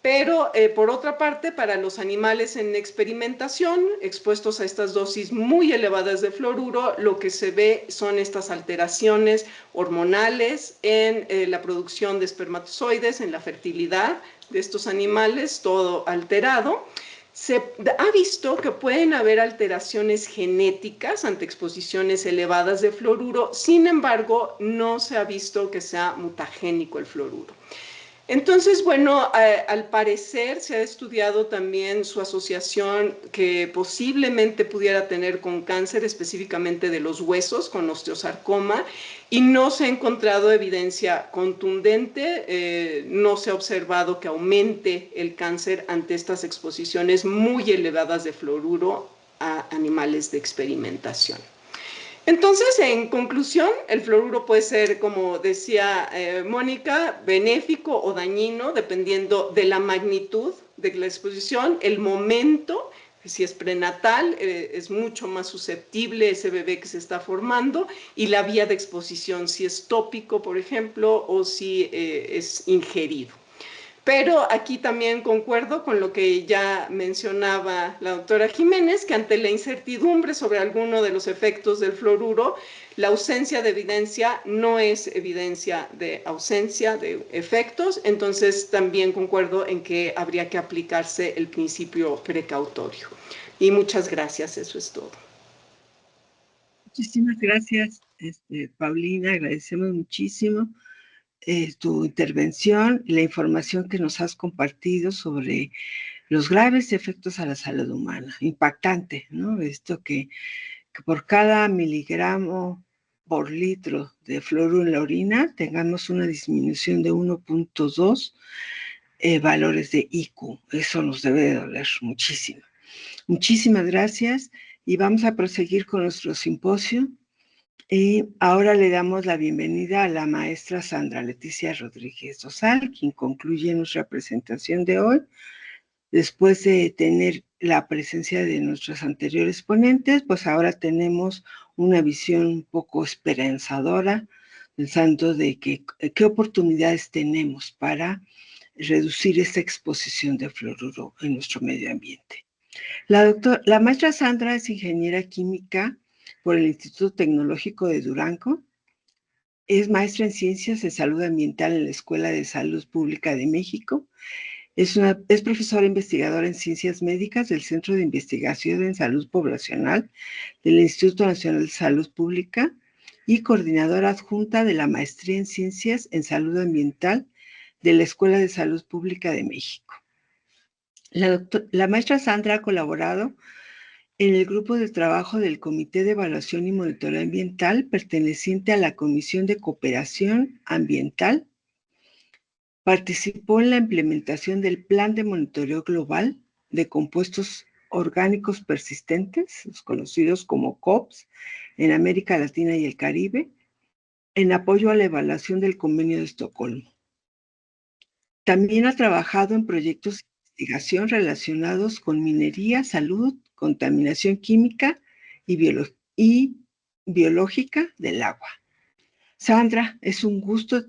Pero, por otra parte, para los animales en experimentación, expuestos a estas dosis muy elevadas de fluoruro, lo que se ve son estas alteraciones hormonales en la producción de espermatozoides, en la fertilidad de estos animales, todo alterado. Se ha visto que pueden haber alteraciones genéticas ante exposiciones elevadas de fluoruro, sin embargo, no se ha visto que sea mutagénico el fluoruro. Entonces, bueno, al parecer se ha estudiado también su asociación que posiblemente pudiera tener con cáncer, específicamente de los huesos, con osteosarcoma, y no se ha encontrado evidencia contundente, no se ha observado que aumente el cáncer ante estas exposiciones muy elevadas de fluoruro a animales de experimentación. Entonces, en conclusión, el fluoruro puede ser, como decía Mónica, benéfico o dañino, dependiendo de la magnitud de la exposición, el momento, si es prenatal, es mucho más susceptible ese bebé que se está formando, y la vía de exposición, si es tópico, por ejemplo, o si es ingerido. Pero aquí también concuerdo con lo que ya mencionaba la doctora Jiménez, que ante la incertidumbre sobre alguno de los efectos del fluoruro, la ausencia de evidencia no es evidencia de ausencia de efectos, entonces también concuerdo en que habría que aplicarse el principio precautorio. Y muchas gracias, eso es todo. Muchísimas gracias, Paulina, agradecemos muchísimo tu intervención y la información que nos has compartido sobre los graves efectos a la salud humana. Impactante, ¿no? Esto que por cada miligramo por litro de fluoruro en la orina tengamos una disminución de 1.2 valores de IQ. Eso nos debe de doler muchísimo. Muchísimas gracias y vamos a proseguir con nuestro simposio. Y ahora le damos la bienvenida a la maestra Sandra Leticia Rodríguez Dosal, quien concluye nuestra presentación de hoy. Después de tener la presencia de nuestros anteriores ponentes, pues ahora tenemos una visión un poco esperanzadora, pensando de qué oportunidades tenemos para reducir esta exposición de fluoruro en nuestro medio ambiente. La maestra Sandra es ingeniera química por el Instituto Tecnológico de Durango. Es maestra en Ciencias de Salud Ambiental en la Escuela de Salud Pública de México. Es profesora investigadora en Ciencias Médicas del Centro de Investigación en Salud Poblacional del Instituto Nacional de Salud Pública y coordinadora adjunta de la Maestría en Ciencias en Salud Ambiental de la Escuela de Salud Pública de México. La maestra Sandra ha colaborado en el grupo de trabajo del Comité de Evaluación y Monitoreo Ambiental perteneciente a la Comisión de Cooperación Ambiental. Participó en la implementación del Plan de Monitoreo Global de Compuestos Orgánicos Persistentes, los conocidos como COPS, en América Latina y el Caribe, en apoyo a la evaluación del Convenio de Estocolmo. También ha trabajado en proyectos de investigación relacionados con minería, salud, contaminación química y biológica del agua. Sandra, es un gusto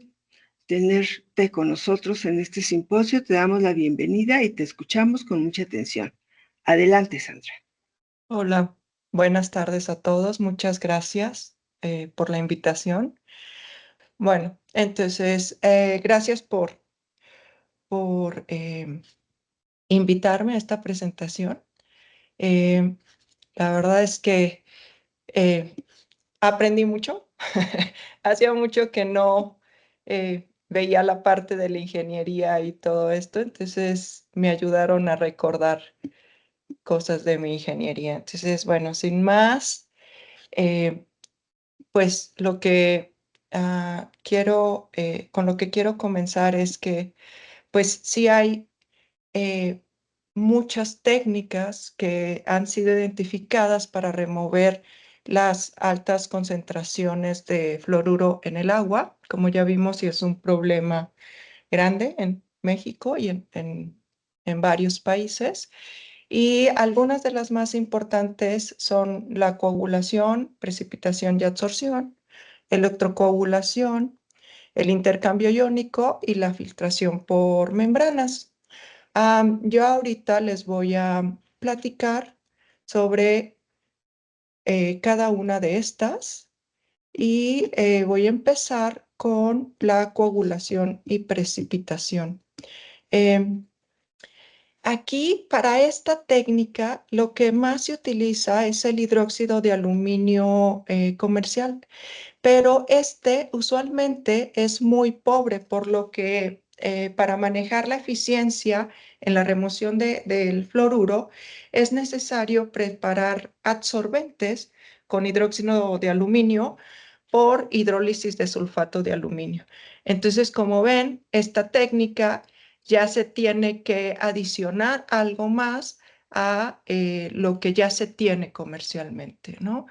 tenerte con nosotros en este simposio. Te damos la bienvenida y te escuchamos con mucha atención. Adelante, Sandra. Hola, buenas tardes a todos. Muchas gracias por la invitación. Bueno, entonces, gracias por invitarme a esta presentación. La verdad es que aprendí mucho. Hacía mucho que no veía la parte de la ingeniería y todo esto, entonces me ayudaron a recordar cosas de mi ingeniería. Entonces, bueno, sin más, pues lo que con lo que quiero comenzar es que, pues sí hay muchas técnicas que han sido identificadas para remover las altas concentraciones de fluoruro en el agua. Como ya vimos, y es un problema grande en México y en varios países. Y algunas de las más importantes son la coagulación, precipitación y absorción, electrocoagulación, el intercambio iónico y la filtración por membranas. Yo ahorita les voy a platicar sobre cada una de estas y voy a empezar con la coagulación y precipitación. Aquí, para esta técnica, lo que más se utiliza es el hidróxido de aluminio comercial, pero este usualmente es muy pobre, por lo que para manejar la eficiencia en la remoción del fluoruro, es necesario preparar adsorbentes con hidróxido de aluminio por hidrólisis de sulfato de aluminio. Entonces, como ven, esta técnica ya se tiene que adicionar algo más a lo que ya se tiene comercialmente, ¿no?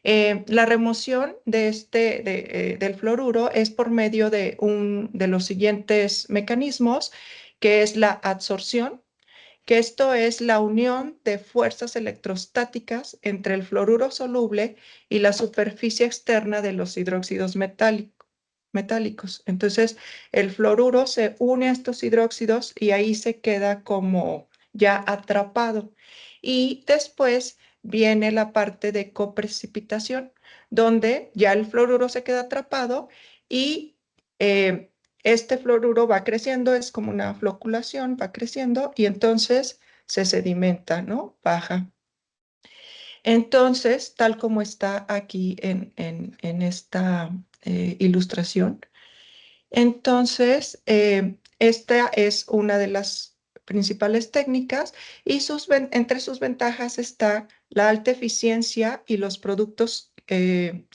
La remoción del fluoruro es por medio de los siguientes mecanismos, que es la adsorción, que esto es la unión de fuerzas electrostáticas entre el fluoruro soluble y la superficie externa de los hidróxidos metálicos. Entonces, el fluoruro se une a estos hidróxidos y ahí se queda como ya atrapado. Y después viene la parte de coprecipitación, donde ya el fluoruro se queda atrapado y este fluoruro va creciendo, es como una floculación, va creciendo y entonces se sedimenta, ¿no? Baja. Entonces, tal como está aquí en esta ilustración, entonces esta es una de las principales técnicas y entre sus ventajas está la alta eficiencia y los productos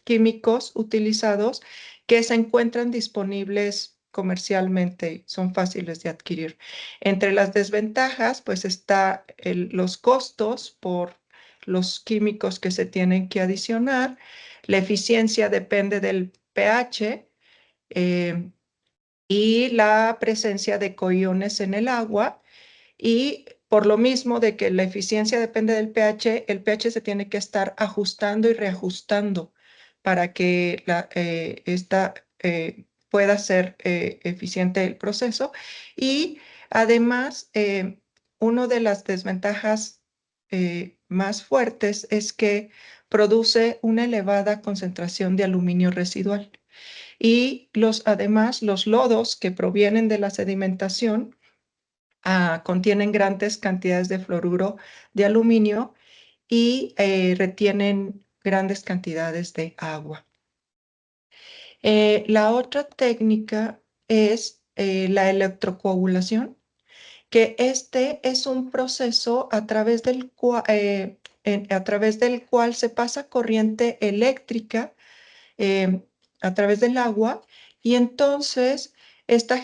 químicos utilizados que se encuentran disponibles comercialmente, son fáciles de adquirir. Entre las desventajas, pues está los costos por los químicos que se tienen que adicionar. La eficiencia depende del pH y la presencia de coiones en el agua. Y por lo mismo de que la eficiencia depende del pH, el pH se tiene que estar ajustando y reajustando para que pueda ser eficiente el proceso. Y además, una de las desventajas más fuertes es que produce una elevada concentración de aluminio residual. Y además, los lodos que provienen de la sedimentación contienen grandes cantidades de fluoruro de aluminio y retienen grandes cantidades de agua. La otra técnica es la electrocoagulación, que este es un proceso a través del cual se pasa corriente eléctrica a través del agua y entonces esta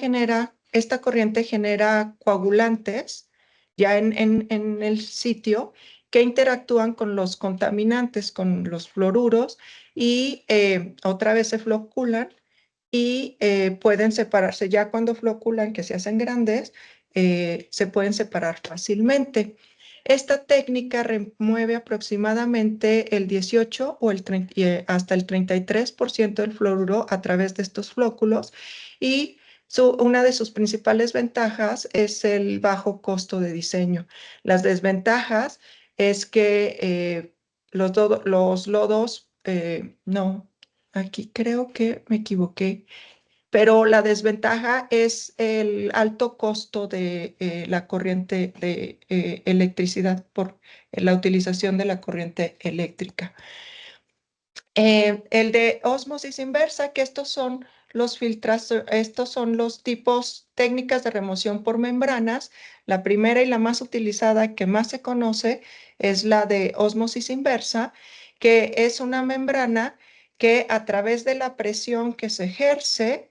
corriente genera coagulantes ya en el sitio que interactúan con los contaminantes, con los fluoruros y otra vez se floculan y pueden separarse. Ya cuando floculan, que se hacen grandes, se pueden separar fácilmente. Esta técnica remueve aproximadamente el 18 o hasta el 33% del fluoruro a través de estos flóculos y una de sus principales ventajas es el bajo costo de diseño. Las desventajas es que los lodos, no, aquí creo que me equivoqué, pero la desventaja es el alto costo de la corriente de electricidad por la utilización de la corriente eléctrica. El de ósmosis inversa, que estos son los tipos técnicas de remoción por membranas. La primera y la más utilizada que más se conoce es la de ósmosis inversa, que es una membrana que a través de la presión que se ejerce,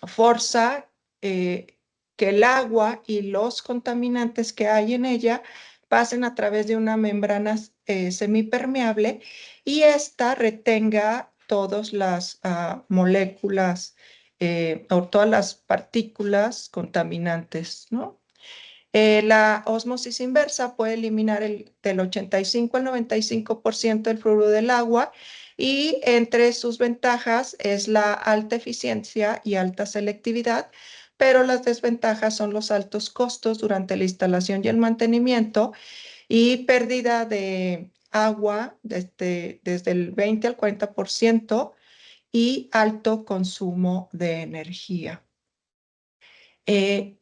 forza que el agua y los contaminantes que hay en ella pasen a través de una membrana semipermeable y esta retenga todas las moléculas o todas las partículas contaminantes, ¿no? La ósmosis inversa puede eliminar del 85 al 95% del fluoruro del agua y entre sus ventajas es la alta eficiencia y alta selectividad, pero las desventajas son los altos costos durante la instalación y el mantenimiento y pérdida de agua desde el 20 al 40% y alto consumo de energía.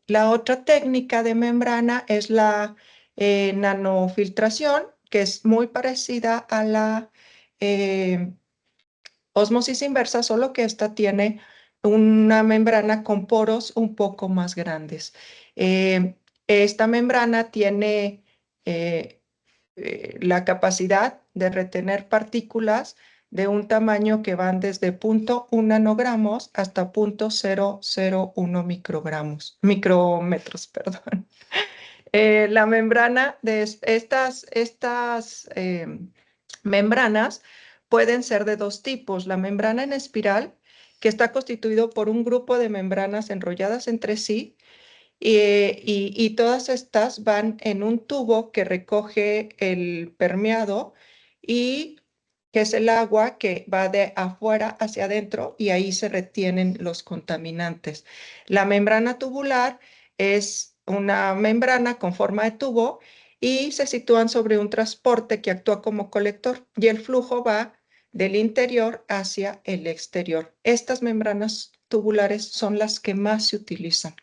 La otra técnica de membrana es la nanofiltración, que es muy parecida a la ósmosis inversa, solo que esta tiene una membrana con poros un poco más grandes. Esta membrana tiene la capacidad de retener partículas de un tamaño que van desde 0.1 nanogramos hasta 0.001 micrómetros, perdón. La membrana de estas membranas pueden ser de dos tipos. La membrana en espiral, que está constituido por un grupo de membranas enrolladas entre sí, y todas estas van en un tubo que recoge el permeado y que es el agua que va de afuera hacia adentro y ahí se retienen los contaminantes. La membrana tubular es una membrana con forma de tubo y se sitúan sobre un transporte que actúa como colector y el flujo va del interior hacia el exterior. Estas membranas tubulares son las que más se utilizan.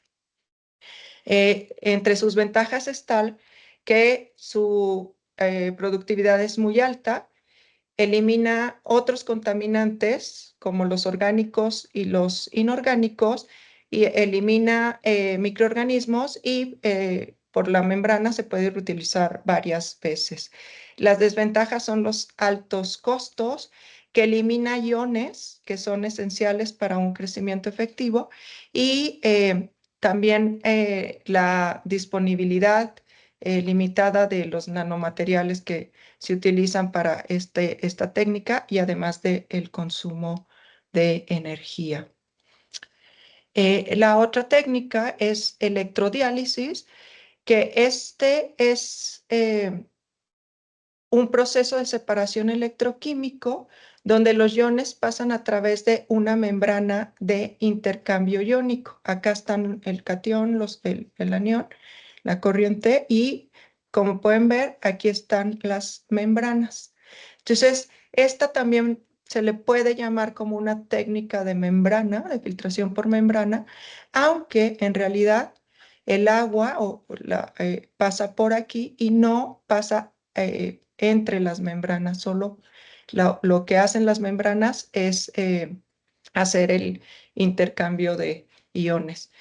Entre sus ventajas está que su productividad es muy alta, elimina otros contaminantes como los orgánicos y los inorgánicos y elimina microorganismos y por la membrana se puede reutilizar varias veces. Las desventajas son los altos costos, que elimina iones que son esenciales para un crecimiento efectivo y también la disponibilidad limitada de los nanomateriales que se utilizan para esta técnica y además del consumo de energía. La otra técnica es electrodiálisis, que este es un proceso de separación electroquímico donde los iones pasan a través de una membrana de intercambio iónico. Acá están el catión, el anión, la corriente y como pueden ver, aquí están las membranas. Entonces, esta también se le puede llamar como una técnica de membrana, de filtración por membrana, aunque en realidad el agua pasa por aquí y no pasa entre las membranas. Solo lo que hacen las membranas es hacer el intercambio de iones.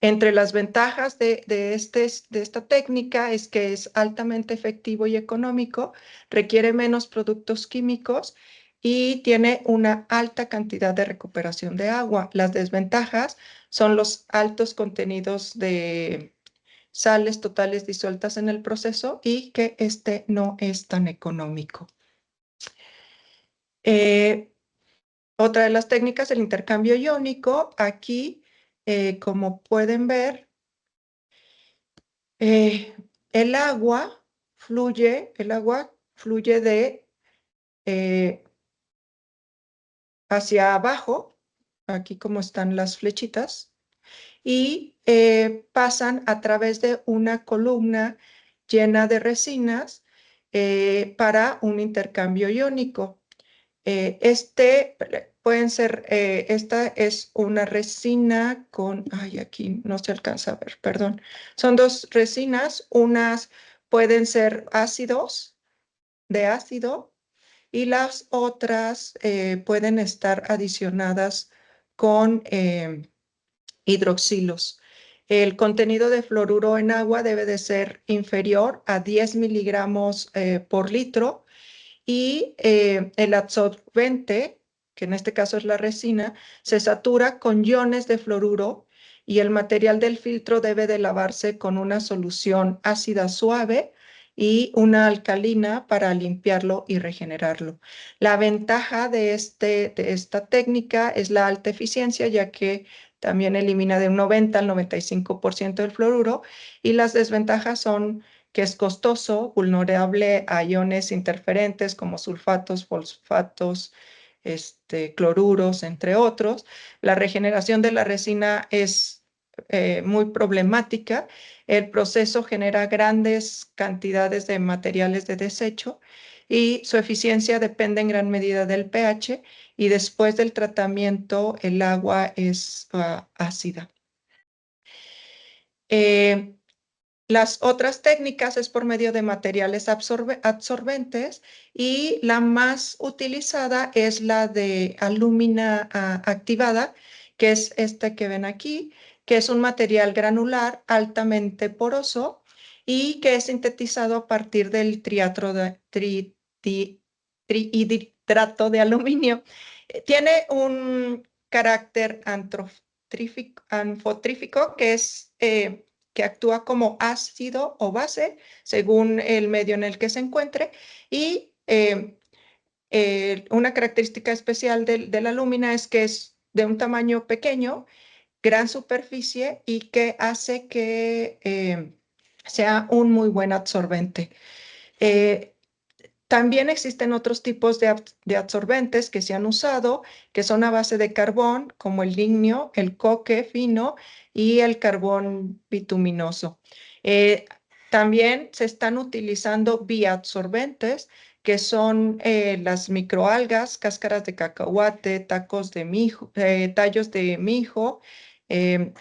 Entre las ventajas de esta técnica es que es altamente efectivo y económico, requiere menos productos químicos y tiene una alta cantidad de recuperación de agua. Las desventajas son los altos contenidos de sales totales disueltas en el proceso y que este no es tan económico. Otra de las técnicas, el intercambio iónico. Aquí, como pueden ver, el agua fluye de hacia abajo, aquí como están las flechitas, y pasan a través de una columna llena de resinas para un intercambio iónico. Pueden ser, esta es una resina con, ay, aquí no se alcanza a ver, perdón. Son dos resinas, unas pueden ser ácidos, de ácido, y las otras pueden estar adicionadas con hidroxilos. El contenido de fluoruro en agua debe de ser inferior a 10 miligramos por litro y el absorbente, que en este caso es la resina, se satura con iones de fluoruro y el material del filtro debe de lavarse con una solución ácida suave y una alcalina para limpiarlo y regenerarlo. La ventaja de esta técnica es la alta eficiencia, ya que también elimina de un 90 al 95% del fluoruro, y las desventajas son que es costoso, vulnerable a iones interferentes como sulfatos, fosfatos, cloruros, entre otros. La regeneración de la resina es muy problemática. El proceso genera grandes cantidades de materiales de desecho y su eficiencia depende en gran medida del pH y después del tratamiento el agua es ácida. Las otras técnicas es por medio de materiales absorbentes y la más utilizada es la de alúmina activada, que es este que ven aquí, que es un material granular altamente poroso y que es sintetizado a partir del trihidrato de aluminio. Tiene un carácter anfotrífico que es que actúa como ácido o base según el medio en el que se encuentre y una característica especial de la lúmina es que es de un tamaño pequeño, gran superficie y que hace que sea un muy buen absorbente. También existen otros tipos de absorbentes que se han usado, que son a base de carbón, como el lignio, el coque fino y el carbón bituminoso. También se están utilizando bioabsorbentes, que son las microalgas, cáscaras de cacahuate, tallos de mijo. eh,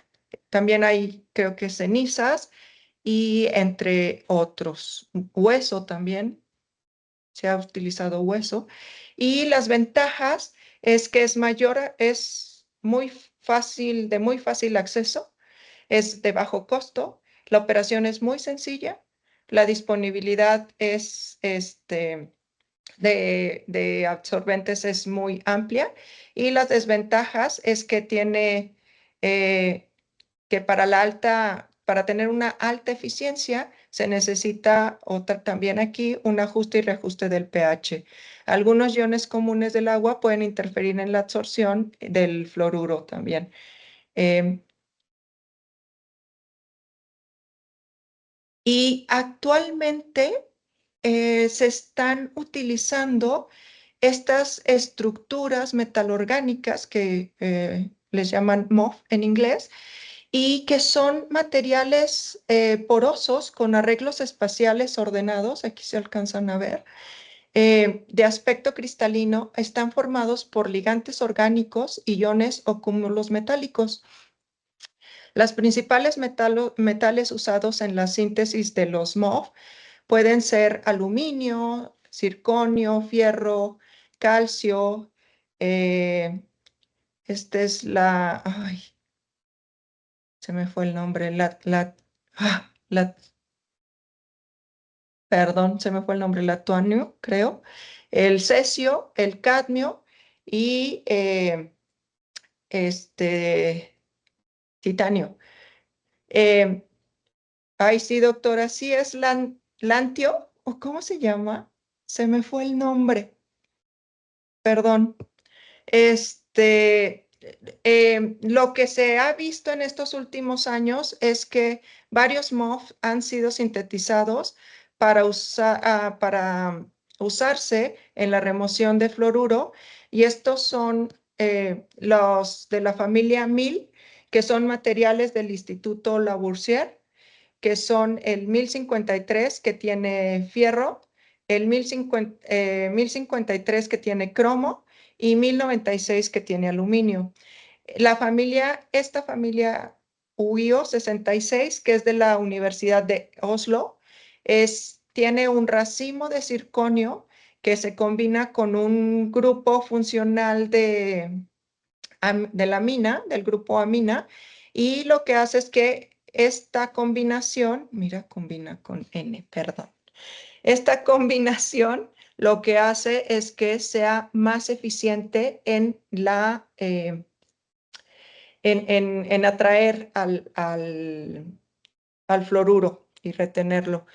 También hay, creo que cenizas y entre otros. Hueso también se ha utilizado hueso. Y las ventajas es que es muy fácil, de muy fácil acceso, es de bajo costo, la operación es muy sencilla, la disponibilidad de absorbentes es muy amplia y las desventajas es que tiene eh, que para tener una alta eficiencia se necesita también aquí un ajuste y reajuste del pH. Algunos iones comunes del agua pueden interferir en la absorción del fluoruro también. Y actualmente se están utilizando estas estructuras metalorgánicas que les llaman MOF en inglés, y que son materiales porosos con arreglos espaciales ordenados, aquí se alcanzan a ver, de aspecto cristalino, están formados por ligantes orgánicos, iones o cúmulos metálicos. Las principales metales usados en la síntesis de los MOF pueden ser aluminio, circonio, fierro, calcio, ay, se me fue el nombre, perdón, se me fue el nombre, latuanio, creo, el cesio, el cadmio y titanio. Ay, sí, doctora, sí es lantio, ¿o cómo se llama? Se me fue el nombre, perdón. Lo que se ha visto en estos últimos años es que varios MOF han sido sintetizados para usarse en la remoción de fluoruro y estos son los de la familia MIL, que son materiales del Instituto Lavoisier, que son el 1053 que tiene fierro, el 1053 que tiene cromo y 1096 que tiene aluminio. Esta familia UIO 66, que es de la Universidad de Oslo, tiene un racimo de circonio que se combina con un grupo funcional de la amina, del grupo amina, y lo que hace es que esta combinación, mira, combina con N, perdón. Esta combinación lo que hace es que sea más eficiente en atraer al fluoruro y retenerlo.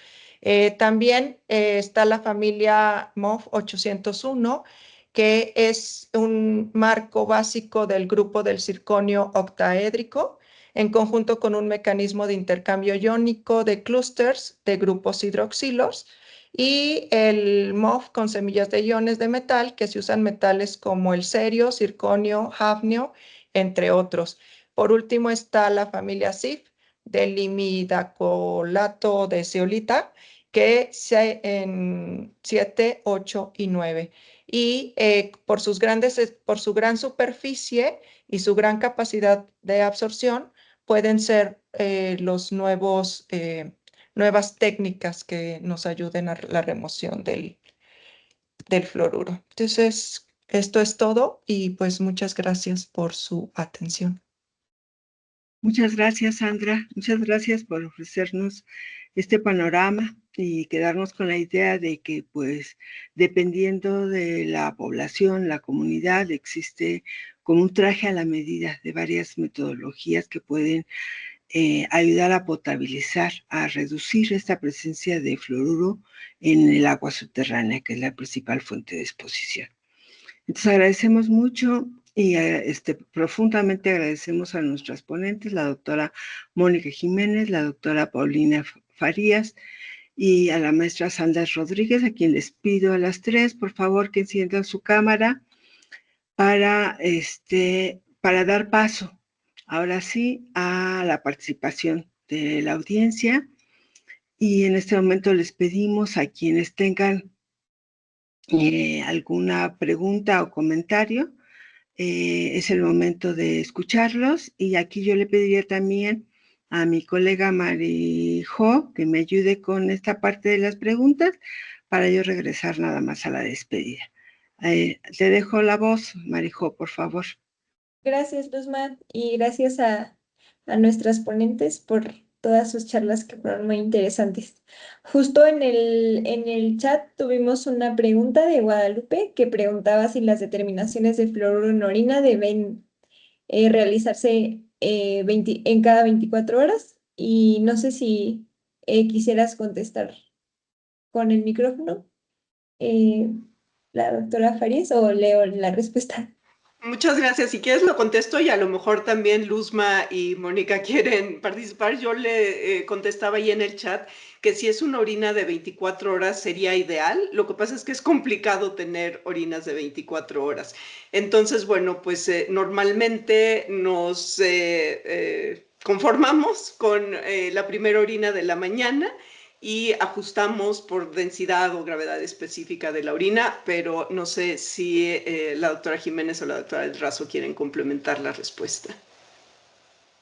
También está la familia MOF 801, que es un marco básico del grupo del circonio octaédrico, en conjunto con un mecanismo de intercambio iónico de clústeres de grupos hidroxilos, y el MOF con semillas de iones de metal, que se usan metales como el cerio, circonio, hafnio, entre otros. Por último está la familia SIF, del imidacolato de zeolita, que se en 7, 8 y 9. Y por su gran superficie y su gran capacidad de absorción, pueden ser los nuevos nuevas técnicas que nos ayuden a la remoción del fluoruro. Entonces, esto es todo y pues muchas gracias por su atención. Muchas gracias, Sandra. Muchas gracias por ofrecernos este panorama y quedarnos con la idea de que, pues, dependiendo de la población, la comunidad, existe como un traje a la medida de varias metodologías que pueden ayudar a potabilizar, a reducir esta presencia de fluoruro en el agua subterránea, que es la principal fuente de exposición. Entonces agradecemos mucho y profundamente agradecemos a nuestras ponentes, la doctora Mónica Jiménez, la doctora Paulina Farías y a la maestra Sandra Rodríguez, a quien les pido a las tres, por favor, que enciendan su cámara para dar paso, ahora sí, a la participación de la audiencia. Y en este momento les pedimos a quienes tengan alguna pregunta o comentario, es el momento de escucharlos. Y aquí yo le pediría también a mi colega Marijo que me ayude con esta parte de las preguntas para yo regresar nada más a la despedida. Te dejo la voz, Marijo, por favor. Gracias, Luzma, y gracias a nuestras ponentes por todas sus charlas que fueron muy interesantes. Justo en el chat tuvimos una pregunta de Guadalupe que preguntaba si las determinaciones de fluoruro en orina deben realizarse en cada 24 horas, y no sé si quisieras contestar con el micrófono, eh, la doctora Farías, o leo la respuesta. Muchas gracias. Si quieres lo contesto y a lo mejor también Luzma y Mónica quieren participar. Yo le contestaba ahí en el chat que si es una orina de 24 horas sería ideal. Lo que pasa es que es complicado tener orinas de 24 horas. Entonces, bueno, pues normalmente nos conformamos con la primera orina de la mañana y ajustamos por densidad o gravedad específica de la orina, pero no sé si la doctora Jiménez o la doctora del Razo quieren complementar la respuesta.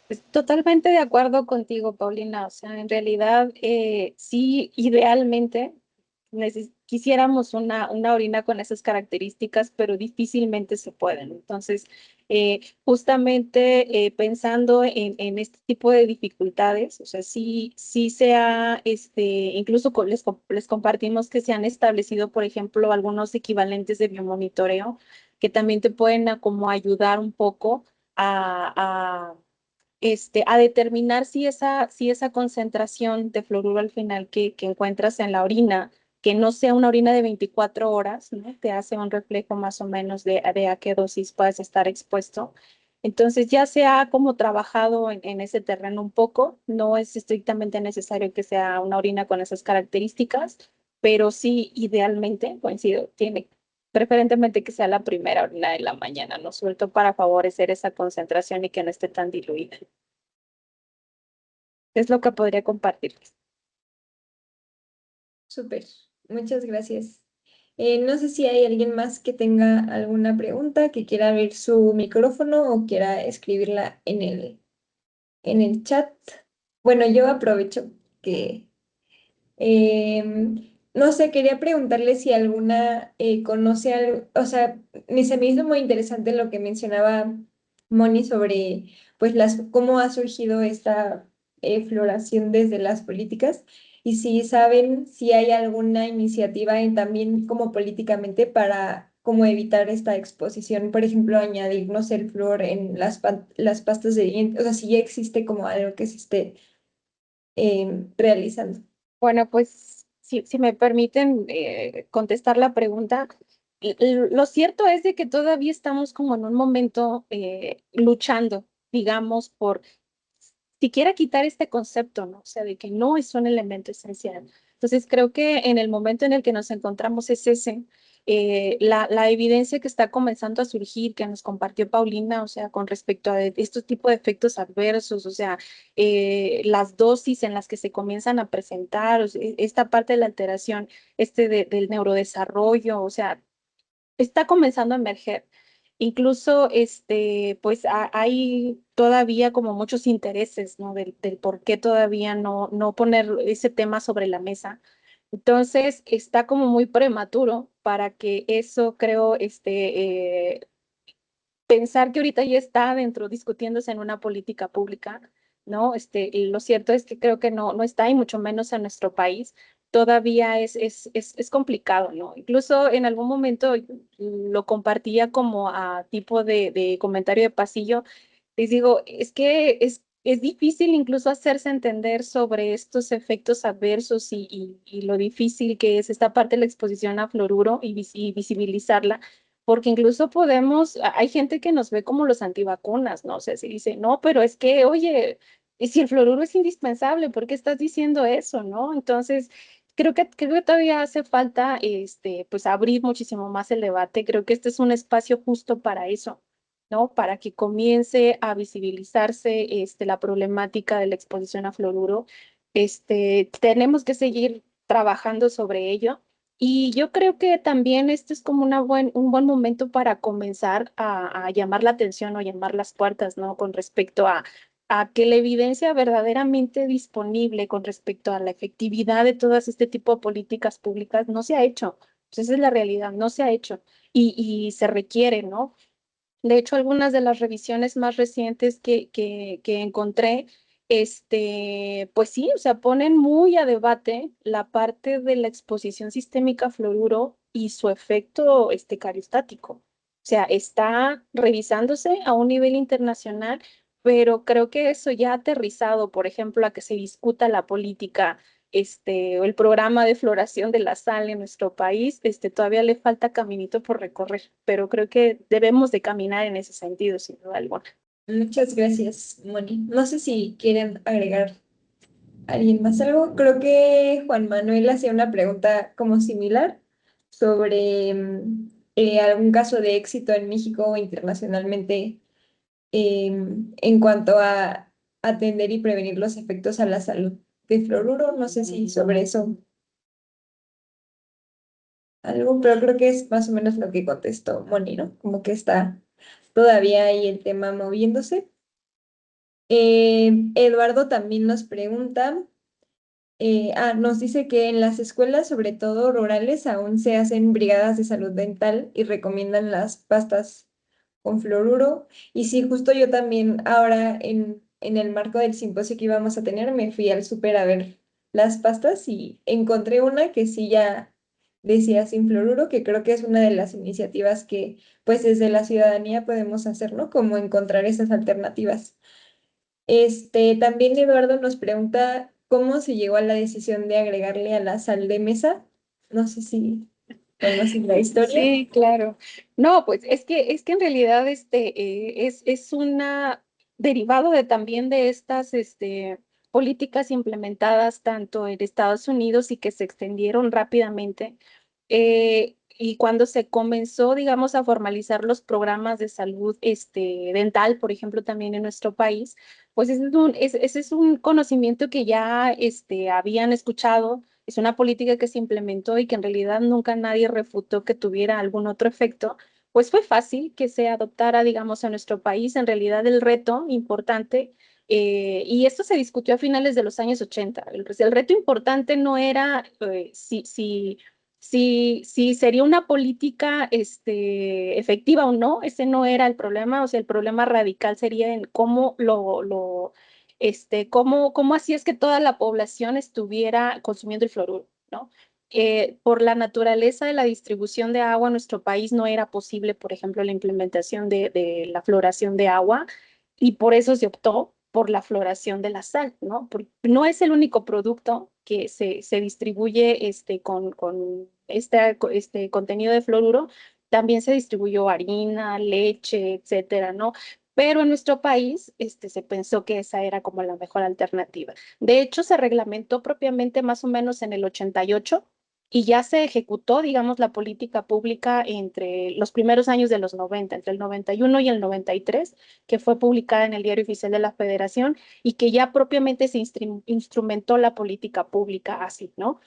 Pues totalmente de acuerdo contigo, Paulina. O sea, en realidad, sí, idealmente quisiéramos una orina con esas características, pero difícilmente se pueden. Entonces, justamente pensando en este tipo de dificultades, o sea, sí se ha, incluso les compartimos que se han establecido, por ejemplo, algunos equivalentes de biomonitoreo que también te pueden como ayudar un poco a determinar si esa concentración de fluoruro al final que encuentras en la orina, que no sea una orina de 24 horas, ¿no? Te hace un reflejo más o menos de a qué dosis puedes estar expuesto. Entonces ya se ha como trabajado en ese terreno un poco, no es estrictamente necesario que sea una orina con esas características, pero sí idealmente, coincido, tiene preferentemente que sea la primera orina de la mañana, ¿no? Sobre todo para favorecer esa concentración y que no esté tan diluida. Es lo que podría compartirles. Súper, muchas gracias. No sé si hay alguien más que tenga alguna pregunta, que quiera abrir su micrófono o quiera escribirla en el chat. Bueno, yo aprovecho que, no sé, quería preguntarle si alguna conoce algo, o sea, ni se me hizo muy interesante lo que mencionaba Moni sobre, pues, cómo ha surgido esta floración desde las políticas, y si saben si hay alguna iniciativa también como políticamente para como evitar esta exposición, por ejemplo, añadir, no sé, el flúor en las pastas de dientes, o sea, si ya existe como algo que se esté realizando. Bueno, pues si me permiten contestar la pregunta, lo cierto es de que todavía estamos como en un momento luchando, digamos, por siquiera quitar este concepto, ¿no? O sea, de que no es un elemento esencial. Entonces, creo que en el momento en el que nos encontramos es ese, la evidencia que está comenzando a surgir, que nos compartió Paulina, o sea, con respecto a estos tipos de efectos adversos, o sea, las dosis en las que se comienzan a presentar, o sea, esta parte de la alteración, del neurodesarrollo, o sea, está comenzando a emerger. Incluso, pues hay todavía como muchos intereses, ¿no? Del por qué todavía no poner ese tema sobre la mesa. Entonces, está como muy prematuro para que eso, creo, pensar que ahorita ya está dentro discutiéndose en una política pública, ¿no? Y lo cierto es que creo que no está, y mucho menos en nuestro país. Todavía es complicado, ¿no? Incluso en algún momento lo compartía como a tipo de comentario de pasillo. Les digo, es que es difícil incluso hacerse entender sobre estos efectos adversos y lo difícil que es esta parte de la exposición a fluoruro y visibilizarla, porque incluso hay gente que nos ve como los antivacunas, ¿no? O sea, si dice, no, pero es que, oye, y si el fluoruro es indispensable, ¿por qué estás diciendo eso, no? Entonces, creo que todavía hace falta, pues, abrir muchísimo más el debate. Creo que este es un espacio justo para eso, ¿no? Para que comience a visibilizarse, la problemática de la exposición a fluoruro. Tenemos que seguir trabajando sobre ello. Y yo creo que también este es como un buen momento para comenzar a llamar la atención o llamar las puertas, ¿no? Con respecto a que la evidencia verdaderamente disponible con respecto a la efectividad de todas este tipo de políticas públicas no se ha hecho. Pues esa es la realidad, no se ha hecho y se requiere, ¿no? De hecho, algunas de las revisiones más recientes que encontré, pues sí, o sea, ponen muy a debate la parte de la exposición sistémica a fluoruro y su efecto, cariostático. O sea, está revisándose a un nivel internacional, pero creo que eso ya ha aterrizado, por ejemplo, a que se discuta la política, o el programa de floración de la sal en nuestro país, todavía le falta caminito por recorrer, pero creo que debemos de caminar en ese sentido, sin duda alguna. Muchas gracias, Moni. No sé si quieren agregar alguien más algo. Creo que Juan Manuel hacía una pregunta como similar sobre algún caso de éxito en México o internacionalmente en cuanto a atender y prevenir los efectos a la salud de fluoruro. No sé si sobre eso algo, pero creo que es más o menos lo que contestó Moni, ¿no? Como que está todavía ahí el tema moviéndose. Eduardo también nos pregunta, nos dice que en las escuelas, sobre todo rurales, aún se hacen brigadas de salud dental y recomiendan las pastas con fluoruro. Y sí, justo yo también ahora en el marco del simposio que íbamos a tener, me fui al súper a ver las pastas y encontré una que sí ya decía sin fluoruro, que creo que es una de las iniciativas que pues desde la ciudadanía podemos hacer, ¿no? Como encontrar esas alternativas. También Eduardo nos pregunta cómo se llegó a la decisión de agregarle a la sal de mesa. No sé si conocen la historia. Sí, claro. No, pues es que en realidad es una derivado de también de estas políticas implementadas tanto en Estados Unidos y que se extendieron rápidamente. Y cuando se comenzó, digamos, a formalizar los programas de salud dental, por ejemplo, también en nuestro país, pues ese es un conocimiento que ya habían escuchado. Es una política que se implementó y que en realidad nunca nadie refutó que tuviera algún otro efecto. Pues fue fácil que se adoptara, digamos, a nuestro país. En realidad el reto importante, y esto se discutió a finales de los años 80. El reto importante no era si sería una política efectiva o no. Ese no era el problema. O sea, el problema radical sería en cómo cómo así es que toda la población estuviera consumiendo el fluoruro, ¿no? Por la naturaleza de la distribución de agua en nuestro país no era posible, por ejemplo, la implementación de la floración de agua, y por eso se optó por la floración de la sal, ¿no? Porque no es el único producto que se distribuye con este contenido de fluoruro. También se distribuyó harina, leche, etcétera, ¿no? Pero en nuestro país se pensó que esa era como la mejor alternativa. De hecho, se reglamentó propiamente más o menos en el 88 y ya se ejecutó, digamos, la política pública entre los primeros años de los 90, entre el 91 y el 93, que fue publicada en el Diario Oficial de la Federación y que ya propiamente se instrumentó la política pública así, ¿no?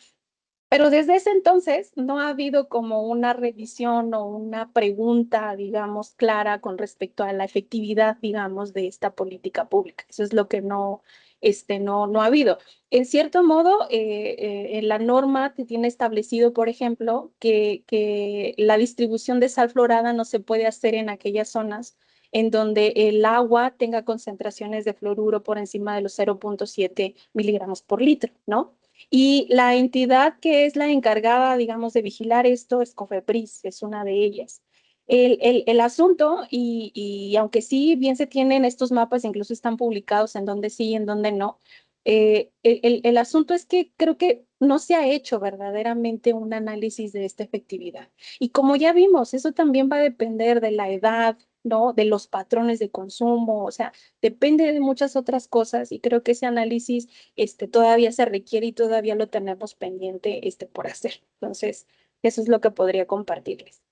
Pero desde ese entonces no ha habido como una revisión o una pregunta, digamos, clara con respecto a la efectividad, digamos, de esta política pública. Eso es lo que no ha habido. En cierto modo, en la norma te tiene establecido, por ejemplo, que la distribución de sal florada no se puede hacer en aquellas zonas en donde el agua tenga concentraciones de fluoruro por encima de los 0,7 miligramos por litro, ¿no? Y la entidad que es la encargada, digamos, de vigilar esto es COFEPRIS, es una de ellas. El asunto, y aunque sí bien se tienen estos mapas, incluso están publicados en donde sí y en donde no, el asunto es que creo que no se ha hecho verdaderamente un análisis de esta efectividad. Y como ya vimos, eso también va a depender de la edad, ¿no? De los patrones de consumo, o sea, depende de muchas otras cosas y creo que ese análisis todavía se requiere y todavía lo tenemos pendiente por hacer. Entonces, eso es lo que podría compartirles.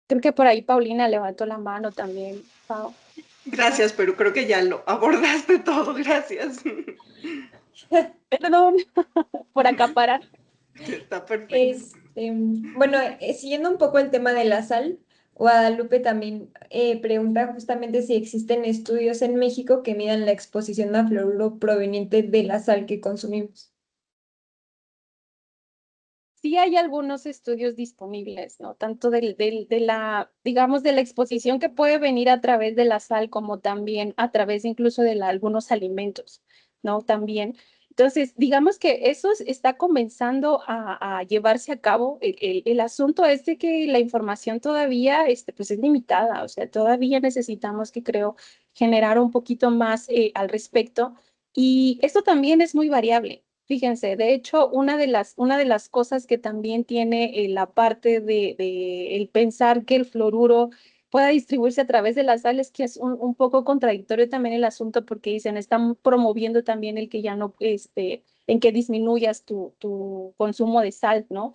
Creo que por ahí Paulina levantó la mano también, Pau. Gracias, pero creo que ya lo abordaste todo, gracias. Perdón por acaparar. Está perfecto. Bueno, siguiendo un poco el tema de la sal, Guadalupe también pregunta justamente si existen estudios en México que midan la exposición a fluoruro proveniente de la sal que consumimos. Sí hay algunos estudios disponibles, ¿no? Tanto digamos, de la exposición que puede venir a través de la sal, como también a través incluso de algunos alimentos, ¿no? También. Entonces, digamos que eso está comenzando a llevarse a cabo. El asunto es de que la información todavía, pues es limitada, o sea, todavía necesitamos, que creo, generar un poquito más al respecto. Y esto también es muy variable. Fíjense, de hecho, una de las cosas que también tiene la parte de el pensar que el fluoruro pueda distribuirse a través de las sales, que es un poco contradictorio también el asunto, porque dicen, están promoviendo también el que ya no, en que disminuyas tu consumo de sal, ¿no?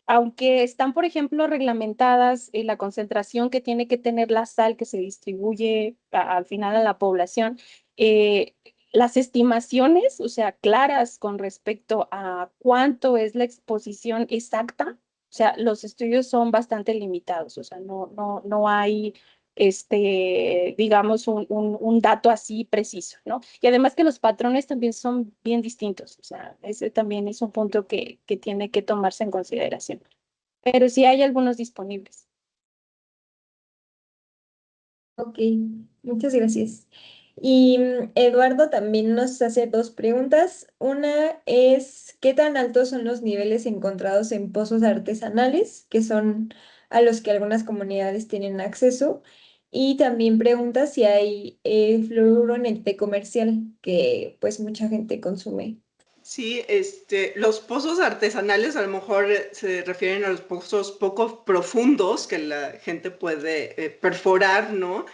Aunque están, por ejemplo, reglamentadas la concentración que tiene que tener la sal que se distribuye al final a la población, eh, las estimaciones, o sea, claras con respecto a cuánto es la exposición exacta, o sea, los estudios son bastante limitados, o sea, no hay, digamos, un dato así preciso, ¿no? Y además que los patrones también son bien distintos, o sea, ese también es un punto que tiene que tomarse en consideración. Pero sí hay algunos disponibles. Ok, muchas gracias. Y Eduardo también nos hace dos preguntas. Una es, ¿qué tan altos son los niveles encontrados en pozos artesanales, que son a los que algunas comunidades tienen acceso? Y también pregunta si hay fluoruro en el té comercial, que pues mucha gente consume. Sí, los pozos artesanales a lo mejor se refieren a los pozos poco profundos que la gente puede perforar, ¿no?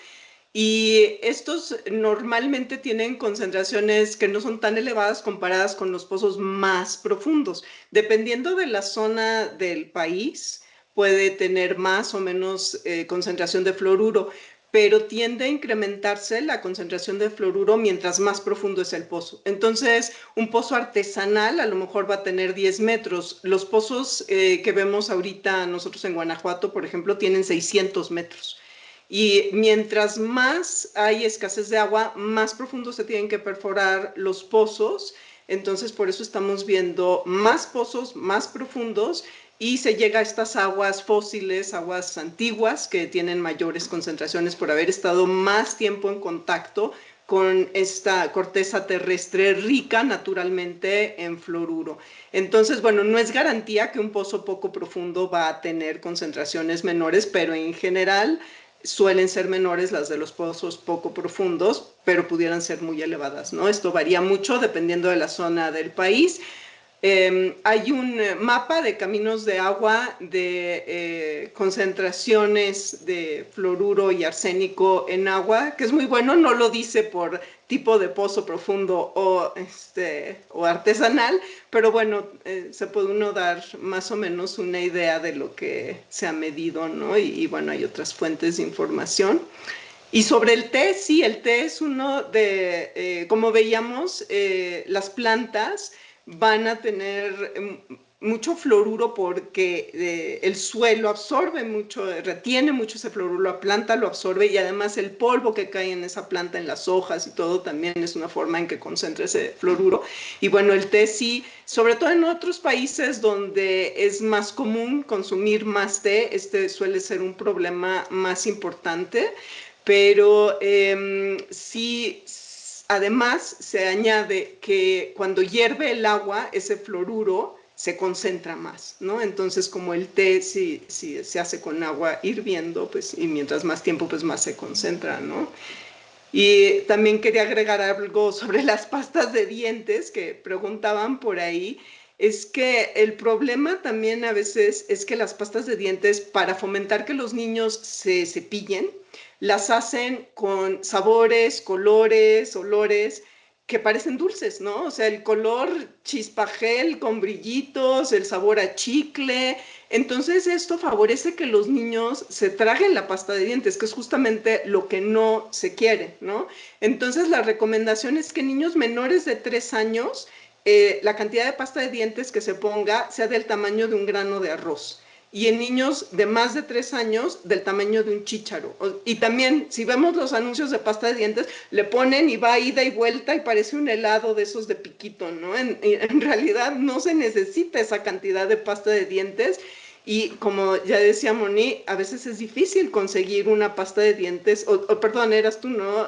Y estos normalmente tienen concentraciones que no son tan elevadas comparadas con los pozos más profundos. Dependiendo de la zona del país, puede tener más o menos concentración de fluoruro, pero tiende a incrementarse la concentración de fluoruro mientras más profundo es el pozo. Entonces, un pozo artesanal a lo mejor va a tener 10 metros. Los pozos que vemos ahorita nosotros en Guanajuato, por ejemplo, tienen 600 metros. Y mientras más hay escasez de agua, más profundo se tienen que perforar los pozos. Entonces, por eso estamos viendo más pozos más profundos y se llega a estas aguas fósiles, aguas antiguas, que tienen mayores concentraciones por haber estado más tiempo en contacto con esta corteza terrestre rica naturalmente en fluoruro. Entonces, bueno, no es garantía que un pozo poco profundo va a tener concentraciones menores, pero en general suelen ser menores las de los pozos poco profundos, pero pudieran ser muy elevadas, ¿no? Esto varía mucho dependiendo de la zona del país. Hay un mapa de caminos de agua de concentraciones de fluoruro y arsénico en agua, que es muy bueno, no lo dice por tipo de pozo profundo o artesanal, pero bueno, se puede uno dar más o menos una idea de lo que se ha medido, ¿no? Y bueno, hay otras fuentes de información. Y sobre el té, sí, el té es uno de, como veíamos, las plantas van a tener mucho fluoruro porque el suelo absorbe mucho, retiene mucho ese fluoruro, la planta lo absorbe y además el polvo que cae en esa planta, en las hojas y todo, también es una forma en que concentra ese fluoruro. Y bueno, el té sí, sobre todo en otros países donde es más común consumir más té, este suele ser un problema más importante, pero sí. Además, se añade que cuando hierve el agua, ese fluoruro se concentra más, ¿no? Entonces, como el té, si se hace con agua hirviendo, pues, y mientras más tiempo, pues más se concentra, ¿no? Y también quería agregar algo sobre las pastas de dientes que preguntaban por ahí. Es que el problema también a veces es que las pastas de dientes, para fomentar que los niños se cepillen, las hacen con sabores, colores, olores que parecen dulces, ¿no? O sea, el color chispagel con brillitos, el sabor a chicle. Entonces esto favorece que los niños se traguen la pasta de dientes, que es justamente lo que no se quiere, ¿no? Entonces la recomendación es que niños menores de 3 años, la cantidad de pasta de dientes que se ponga sea del tamaño de un grano de arroz. Y en niños de más de 3 años, del tamaño de un chícharo. Y también, si vemos los anuncios de pasta de dientes, le ponen y va ida y vuelta y parece un helado de esos de piquito, ¿no? En realidad no se necesita esa cantidad de pasta de dientes. Y como ya decía Moni, a veces es difícil conseguir una pasta de dientes, perdón, eras tú, ¿no?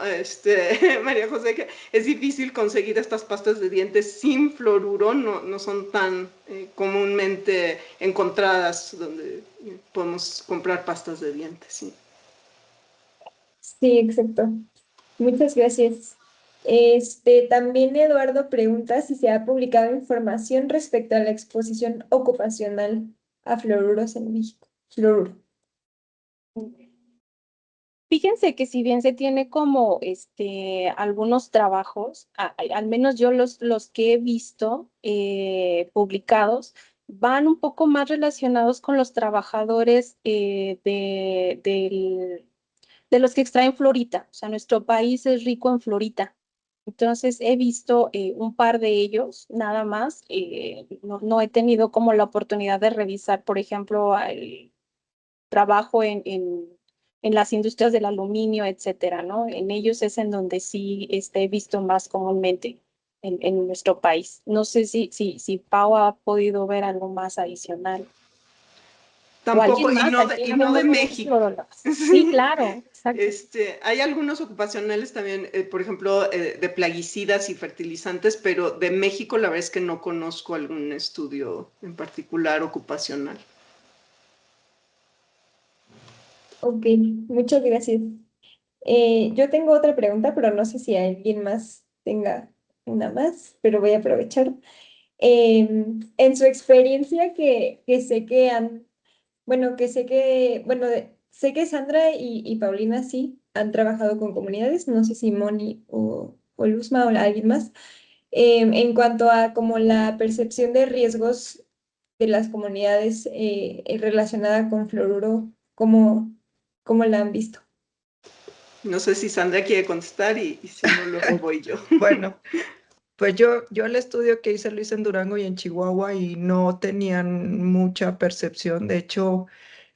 María José, que es difícil conseguir estas pastas de dientes sin fluoruro, no son tan comúnmente encontradas donde podemos comprar pastas de dientes, ¿sí? Sí, exacto. Muchas gracias. También Eduardo pregunta si se ha publicado información respecto a la exposición ocupacional a fluoruros en México. Fluoruro. Fíjense que si bien se tiene como algunos trabajos, al menos yo los que he visto publicados, van un poco más relacionados con los trabajadores de los que extraen fluorita. O sea, nuestro país es rico en fluorita. Entonces he visto un par de ellos, nada más. No he tenido como la oportunidad de revisar, por ejemplo, el trabajo en las industrias del aluminio, etcétera, ¿no? En ellos es en donde sí he visto más comúnmente en nuestro país. No sé si Pau ha podido ver algo más adicional. O Tampoco, alguien más, aquí y no de habemos muchos México. fluorólogos. Sí, claro, exacto. Hay algunos ocupacionales también, por ejemplo, de plaguicidas y fertilizantes, pero de México la verdad es que no conozco algún estudio en particular ocupacional. Ok, muchas gracias. Yo tengo otra pregunta, pero no sé si alguien más tenga una más, pero voy a aprovechar. En su experiencia que sé que han, bueno, sé que Sandra y Paulina sí han trabajado con comunidades, no sé si Moni o Luzma o alguien más, en cuanto a como la percepción de riesgos de las comunidades relacionada con fluoruro, ¿cómo la han visto? No sé si Sandra quiere contestar y si no, luego voy yo. Bueno, pues yo el estudio que hice lo hice en Durango y en Chihuahua y no tenían mucha percepción. De hecho,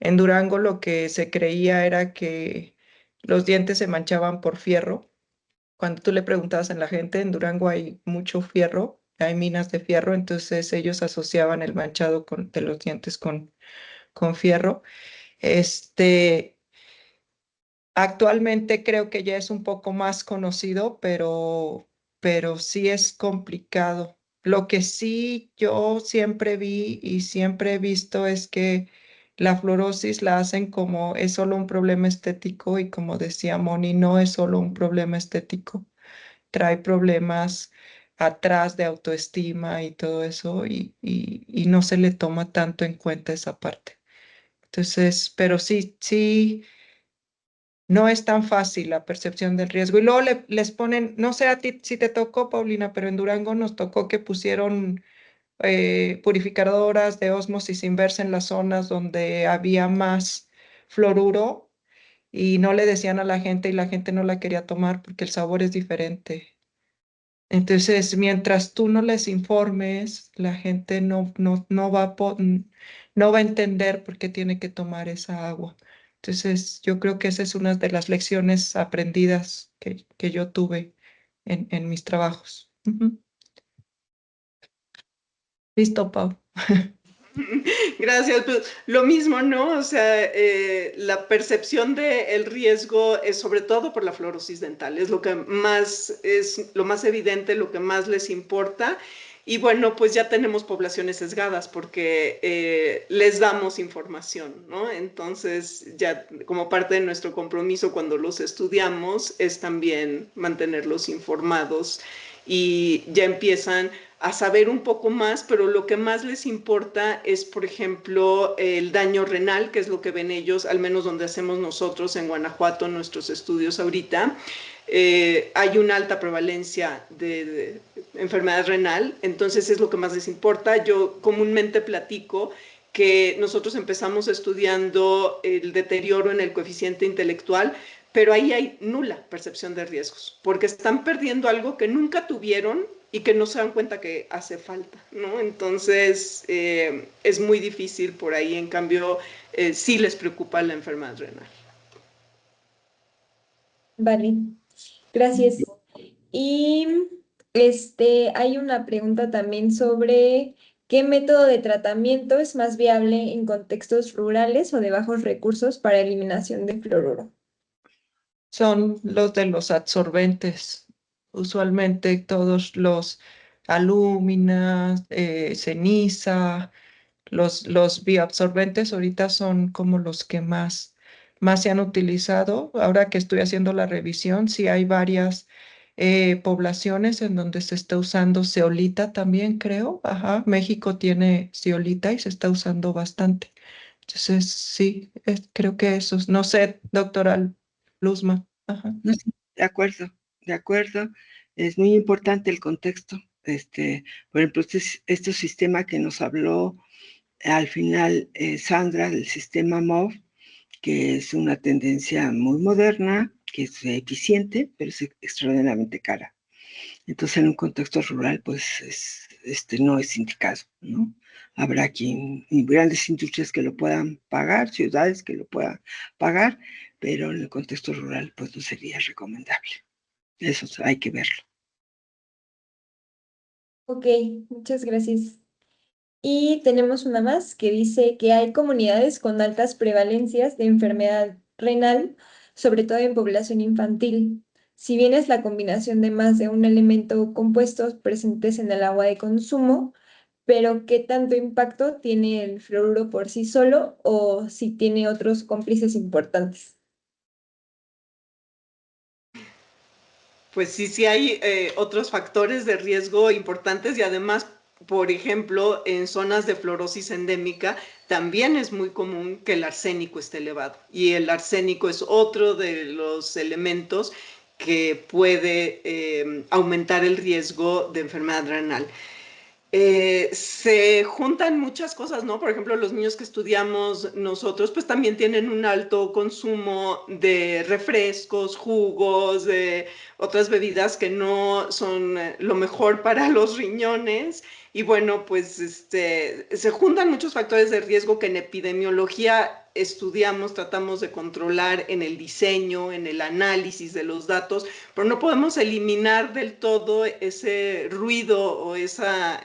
en Durango lo que se creía era que los dientes se manchaban por fierro. Cuando tú le preguntabas a la gente, en Durango hay mucho fierro, hay minas de fierro, entonces ellos asociaban el manchado de los dientes con fierro. Este, Actualmente creo que ya es un poco más conocido, pero sí es complicado. Lo que sí yo siempre vi y siempre he visto es que la fluorosis la hacen como es solo un problema estético y como decía Moni, no es solo un problema estético, trae problemas atrás de autoestima y todo eso y no se le toma tanto en cuenta esa parte. Entonces, pero sí. No es tan fácil la percepción del riesgo. Y luego les ponen, no sé a ti si te tocó, Paulina, pero en Durango nos tocó que pusieron purificadoras de ósmosis inversa en las zonas donde había más fluoruro y no le decían a la gente y la gente no la quería tomar porque el sabor es diferente. Entonces, mientras tú no les informes, la gente no va a entender por qué tiene que tomar esa agua. Entonces, yo creo que esa es una de las lecciones aprendidas que yo tuve en mis trabajos. Ujú. Listo, Pau. Gracias. Pues, lo mismo, ¿no? O sea, la percepción del riesgo es sobre todo por la fluorosis dental, es lo más evidente, lo que más les importa. Y bueno, pues ya tenemos poblaciones sesgadas porque les damos información, ¿no? Entonces, ya como parte de nuestro compromiso cuando los estudiamos es también mantenerlos informados y ya empiezan a saber un poco más, pero lo que más les importa es, por ejemplo, el daño renal, que es lo que ven ellos, al menos donde hacemos nosotros en Guanajuato, en nuestros estudios ahorita. Hay una alta prevalencia de enfermedad renal, entonces es lo que más les importa. Yo comúnmente platico que nosotros empezamos estudiando el deterioro en el coeficiente intelectual, pero ahí hay nula percepción de riesgos, porque están perdiendo algo que nunca tuvieron y que no se dan cuenta que hace falta, ¿no? Entonces, es muy difícil por ahí, en cambio, sí les preocupa la enfermedad renal. Vale, gracias. Y hay una pregunta también sobre qué método de tratamiento es más viable en contextos rurales o de bajos recursos para eliminación de fluoruro. Son los de los absorbentes. Usualmente todos los alúmina, ceniza, los bioabsorbentes ahorita son como los que más se han utilizado. Ahora que estoy haciendo la revisión, sí hay varias poblaciones en donde se está usando zeolita también, creo. Ajá, México tiene zeolita y se está usando bastante. Entonces, sí, creo que esos. No sé, doctora Luzma. Ajá. No, sí, de acuerdo, de acuerdo. Es muy importante el contexto. Por ejemplo, este sistema que nos habló al final Sandra, del sistema MOV, que es una tendencia muy moderna, que es eficiente, pero es extraordinariamente cara. Entonces, en un contexto rural, pues no es indicado, ¿no? Habrá grandes industrias que lo puedan pagar, ciudades que lo puedan pagar, pero en el contexto rural, pues no sería recomendable. Eso hay que verlo. Ok, muchas gracias. Y tenemos una más que dice que hay comunidades con altas prevalencias de enfermedad renal, sobre todo en población infantil. Si bien es la combinación de más de un elemento compuestos presentes en el agua de consumo, pero ¿qué tanto impacto tiene el fluoruro por sí solo o si tiene otros cómplices importantes? Pues sí, sí hay otros factores de riesgo importantes y además, por ejemplo, en zonas de fluorosis endémica también es muy común que el arsénico esté elevado y el arsénico es otro de los elementos que puede aumentar el riesgo de enfermedad renal. Se juntan muchas cosas, ¿no? Por ejemplo, los niños que estudiamos nosotros, pues también tienen un alto consumo de refrescos, jugos, de otras bebidas que no son lo mejor para los riñones. Y bueno, pues se juntan muchos factores de riesgo que en epidemiología estudiamos, tratamos de controlar en el diseño, en el análisis de los datos, pero no podemos eliminar del todo ese ruido o esa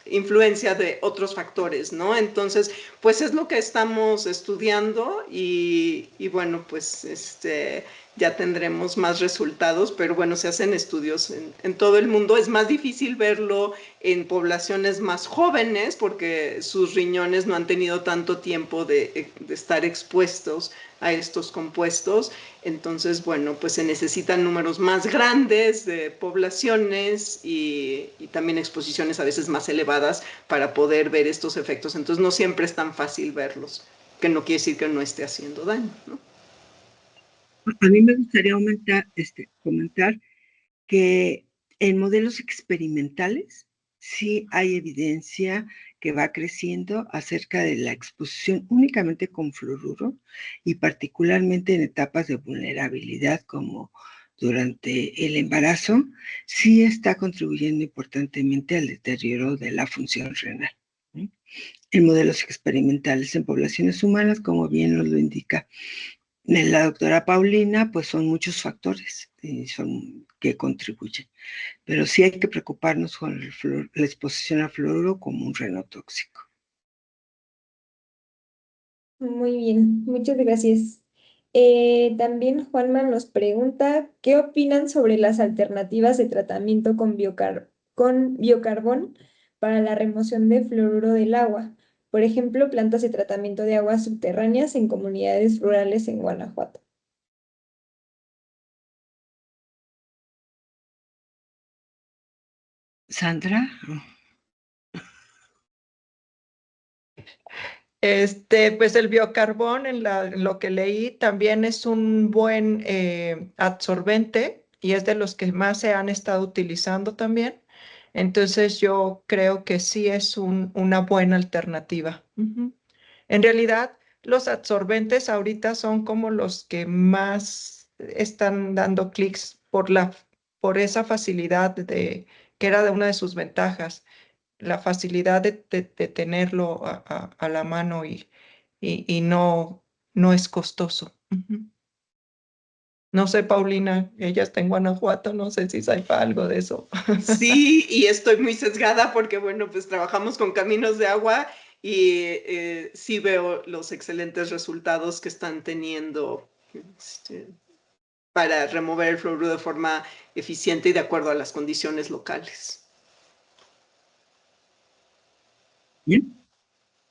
influencia de otros factores, ¿no? Entonces, pues es lo que estamos estudiando y bueno, pues ya tendremos más resultados, pero bueno, se hacen estudios en todo el mundo. Es más difícil verlo en poblaciones más jóvenes porque sus riñones no han tenido tanto tiempo de estar expuestos a estos compuestos. Entonces, bueno, pues se necesitan números más grandes de poblaciones y también exposiciones a veces más elevadas para poder ver estos efectos. Entonces, no siempre es tan fácil verlos, que no quiere decir que no esté haciendo daño, ¿no? A mí me gustaría comentar que en modelos experimentales sí hay evidencia que va creciendo acerca de la exposición únicamente con fluoruro y particularmente en etapas de vulnerabilidad como durante el embarazo, sí está contribuyendo importantemente al deterioro de la función renal. En modelos experimentales en poblaciones humanas, como bien nos lo indica la doctora Paulina, pues son muchos factores que contribuyen. Pero sí hay que preocuparnos con la exposición al fluoruro como un renotóxico. Muy bien, muchas gracias. También Juanma nos pregunta, ¿qué opinan sobre las alternativas de tratamiento con biocarbón para la remoción de fluoruro del agua? Por ejemplo, plantas de tratamiento de aguas subterráneas en comunidades rurales en Guanajuato. Sandra. Pues el biocarbón, en lo que leí, también es un buen absorbente y es de los que más se han estado utilizando también. Entonces yo creo que sí es una buena alternativa. Ujú. En realidad, los absorbentes ahorita son como los que más están dando clics por esa facilidad que era de una de sus ventajas, la facilidad de tenerlo a la mano y no es costoso. Ujú. No sé, Paulina, ella está en Guanajuato, no sé si sepa algo de eso. Sí, y estoy muy sesgada porque, bueno, pues trabajamos con caminos de agua y sí veo los excelentes resultados que están teniendo para remover el fluoruro de forma eficiente y de acuerdo a las condiciones locales. Bien.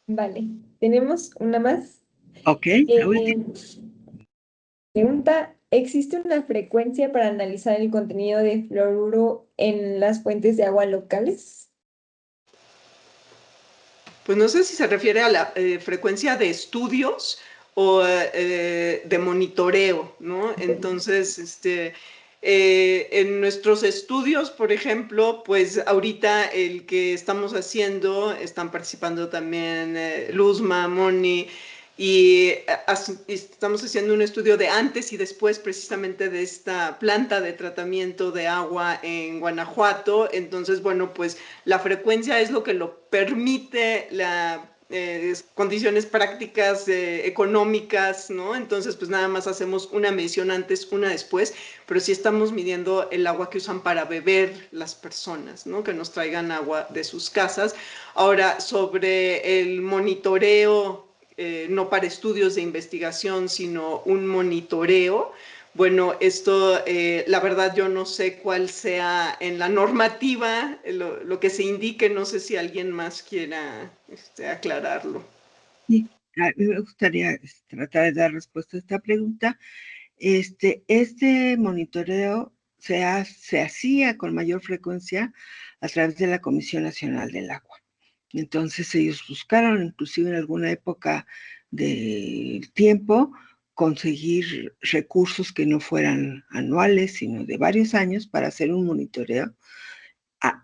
Vale, tenemos una más. Ok, la última. Pregunta, ¿existe una frecuencia para analizar el contenido de fluoruro en las fuentes de agua locales? Pues no sé si se refiere a la frecuencia de estudios o de monitoreo, ¿no? Entonces, en nuestros estudios, por ejemplo, pues ahorita el que estamos haciendo, están participando también Luzma, Moni, y estamos haciendo un estudio de antes y después precisamente de esta planta de tratamiento de agua en Guanajuato. Entonces, bueno, pues la frecuencia es lo que lo permite la condiciones prácticas económicas, ¿no? Entonces, pues nada más hacemos una medición antes, una después, pero sí estamos midiendo el agua que usan para beber las personas, ¿no? Que nos traigan agua de sus casas. Ahora, sobre el monitoreo, no para estudios de investigación, sino un monitoreo. Bueno, esto, la verdad, yo no sé cuál sea en la normativa, lo que se indique, no sé si alguien más quiera aclararlo. Sí, a mí me gustaría tratar de dar respuesta a esta pregunta. Este monitoreo se hacía con mayor frecuencia a través de la Comisión Nacional del Agua. Entonces ellos buscaron, inclusive en alguna época del tiempo, conseguir recursos que no fueran anuales, sino de varios años para hacer un monitoreo,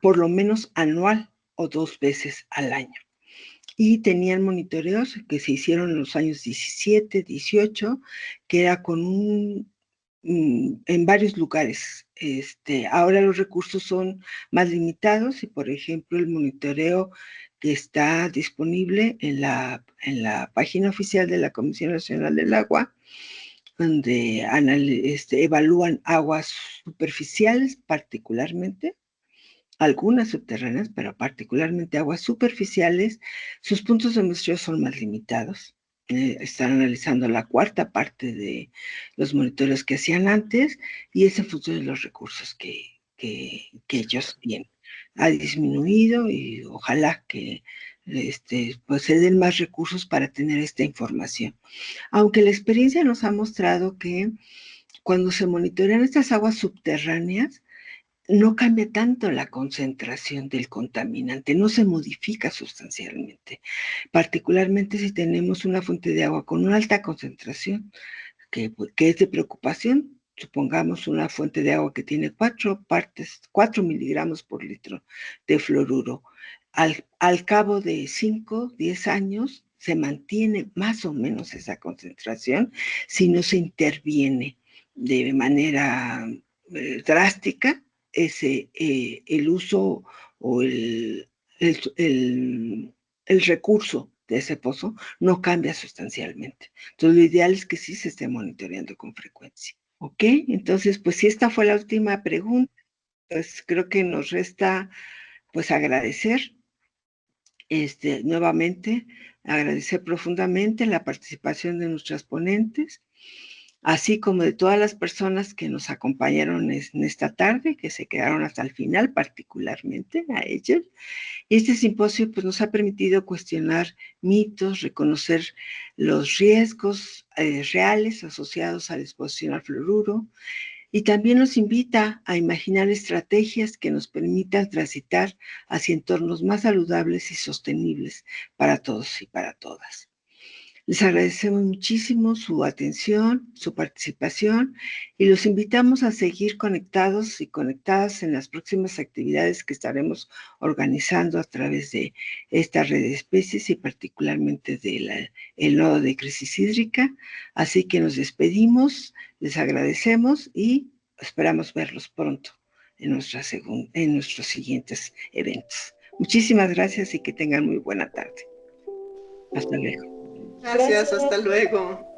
por lo menos anual o 2 veces al año. Y tenían monitoreos que se hicieron en los años 17, 18, que era en varios lugares. Ahora los recursos son más limitados y, por ejemplo, el monitoreo que está disponible en la página oficial de la Comisión Nacional del Agua, donde evalúan aguas superficiales particularmente, algunas subterráneas, pero particularmente aguas superficiales. Sus puntos de muestreo son más limitados. Están analizando la cuarta parte de los monitores que hacían antes y es en función de los recursos que ellos tienen. Ha disminuido y ojalá que pues se den más recursos para tener esta información. Aunque la experiencia nos ha mostrado que cuando se monitorean estas aguas subterráneas, no cambia tanto la concentración del contaminante, no se modifica sustancialmente, particularmente si tenemos una fuente de agua con una alta concentración, que es de preocupación. Supongamos una fuente de agua que tiene 4 miligramos por litro de fluoruro. Al cabo de 5, 10 años, se mantiene más o menos esa concentración si no se interviene de manera drástica, el uso o el recurso de ese pozo no cambia sustancialmente. Entonces, lo ideal es que sí se esté monitoreando con frecuencia. ¿Ok? Entonces, pues si esta fue la última pregunta, pues creo que nos resta pues agradecer nuevamente, agradecer profundamente la participación de nuestras ponentes, así como de todas las personas que nos acompañaron en esta tarde, que se quedaron hasta el final, particularmente a ellas. Este simposio pues, nos ha permitido cuestionar mitos, reconocer los riesgos reales asociados a la exposición al fluoruro, y también nos invita a imaginar estrategias que nos permitan transitar hacia entornos más saludables y sostenibles para todos y para todas. Les agradecemos muchísimo su atención, su participación y los invitamos a seguir conectados y conectadas en las próximas actividades que estaremos organizando a través de esta red de especies y particularmente del nodo de crisis hídrica. Así que nos despedimos, les agradecemos y esperamos verlos pronto en nuestros siguientes eventos. Muchísimas gracias y que tengan muy buena tarde. Hasta luego. Gracias, hasta luego.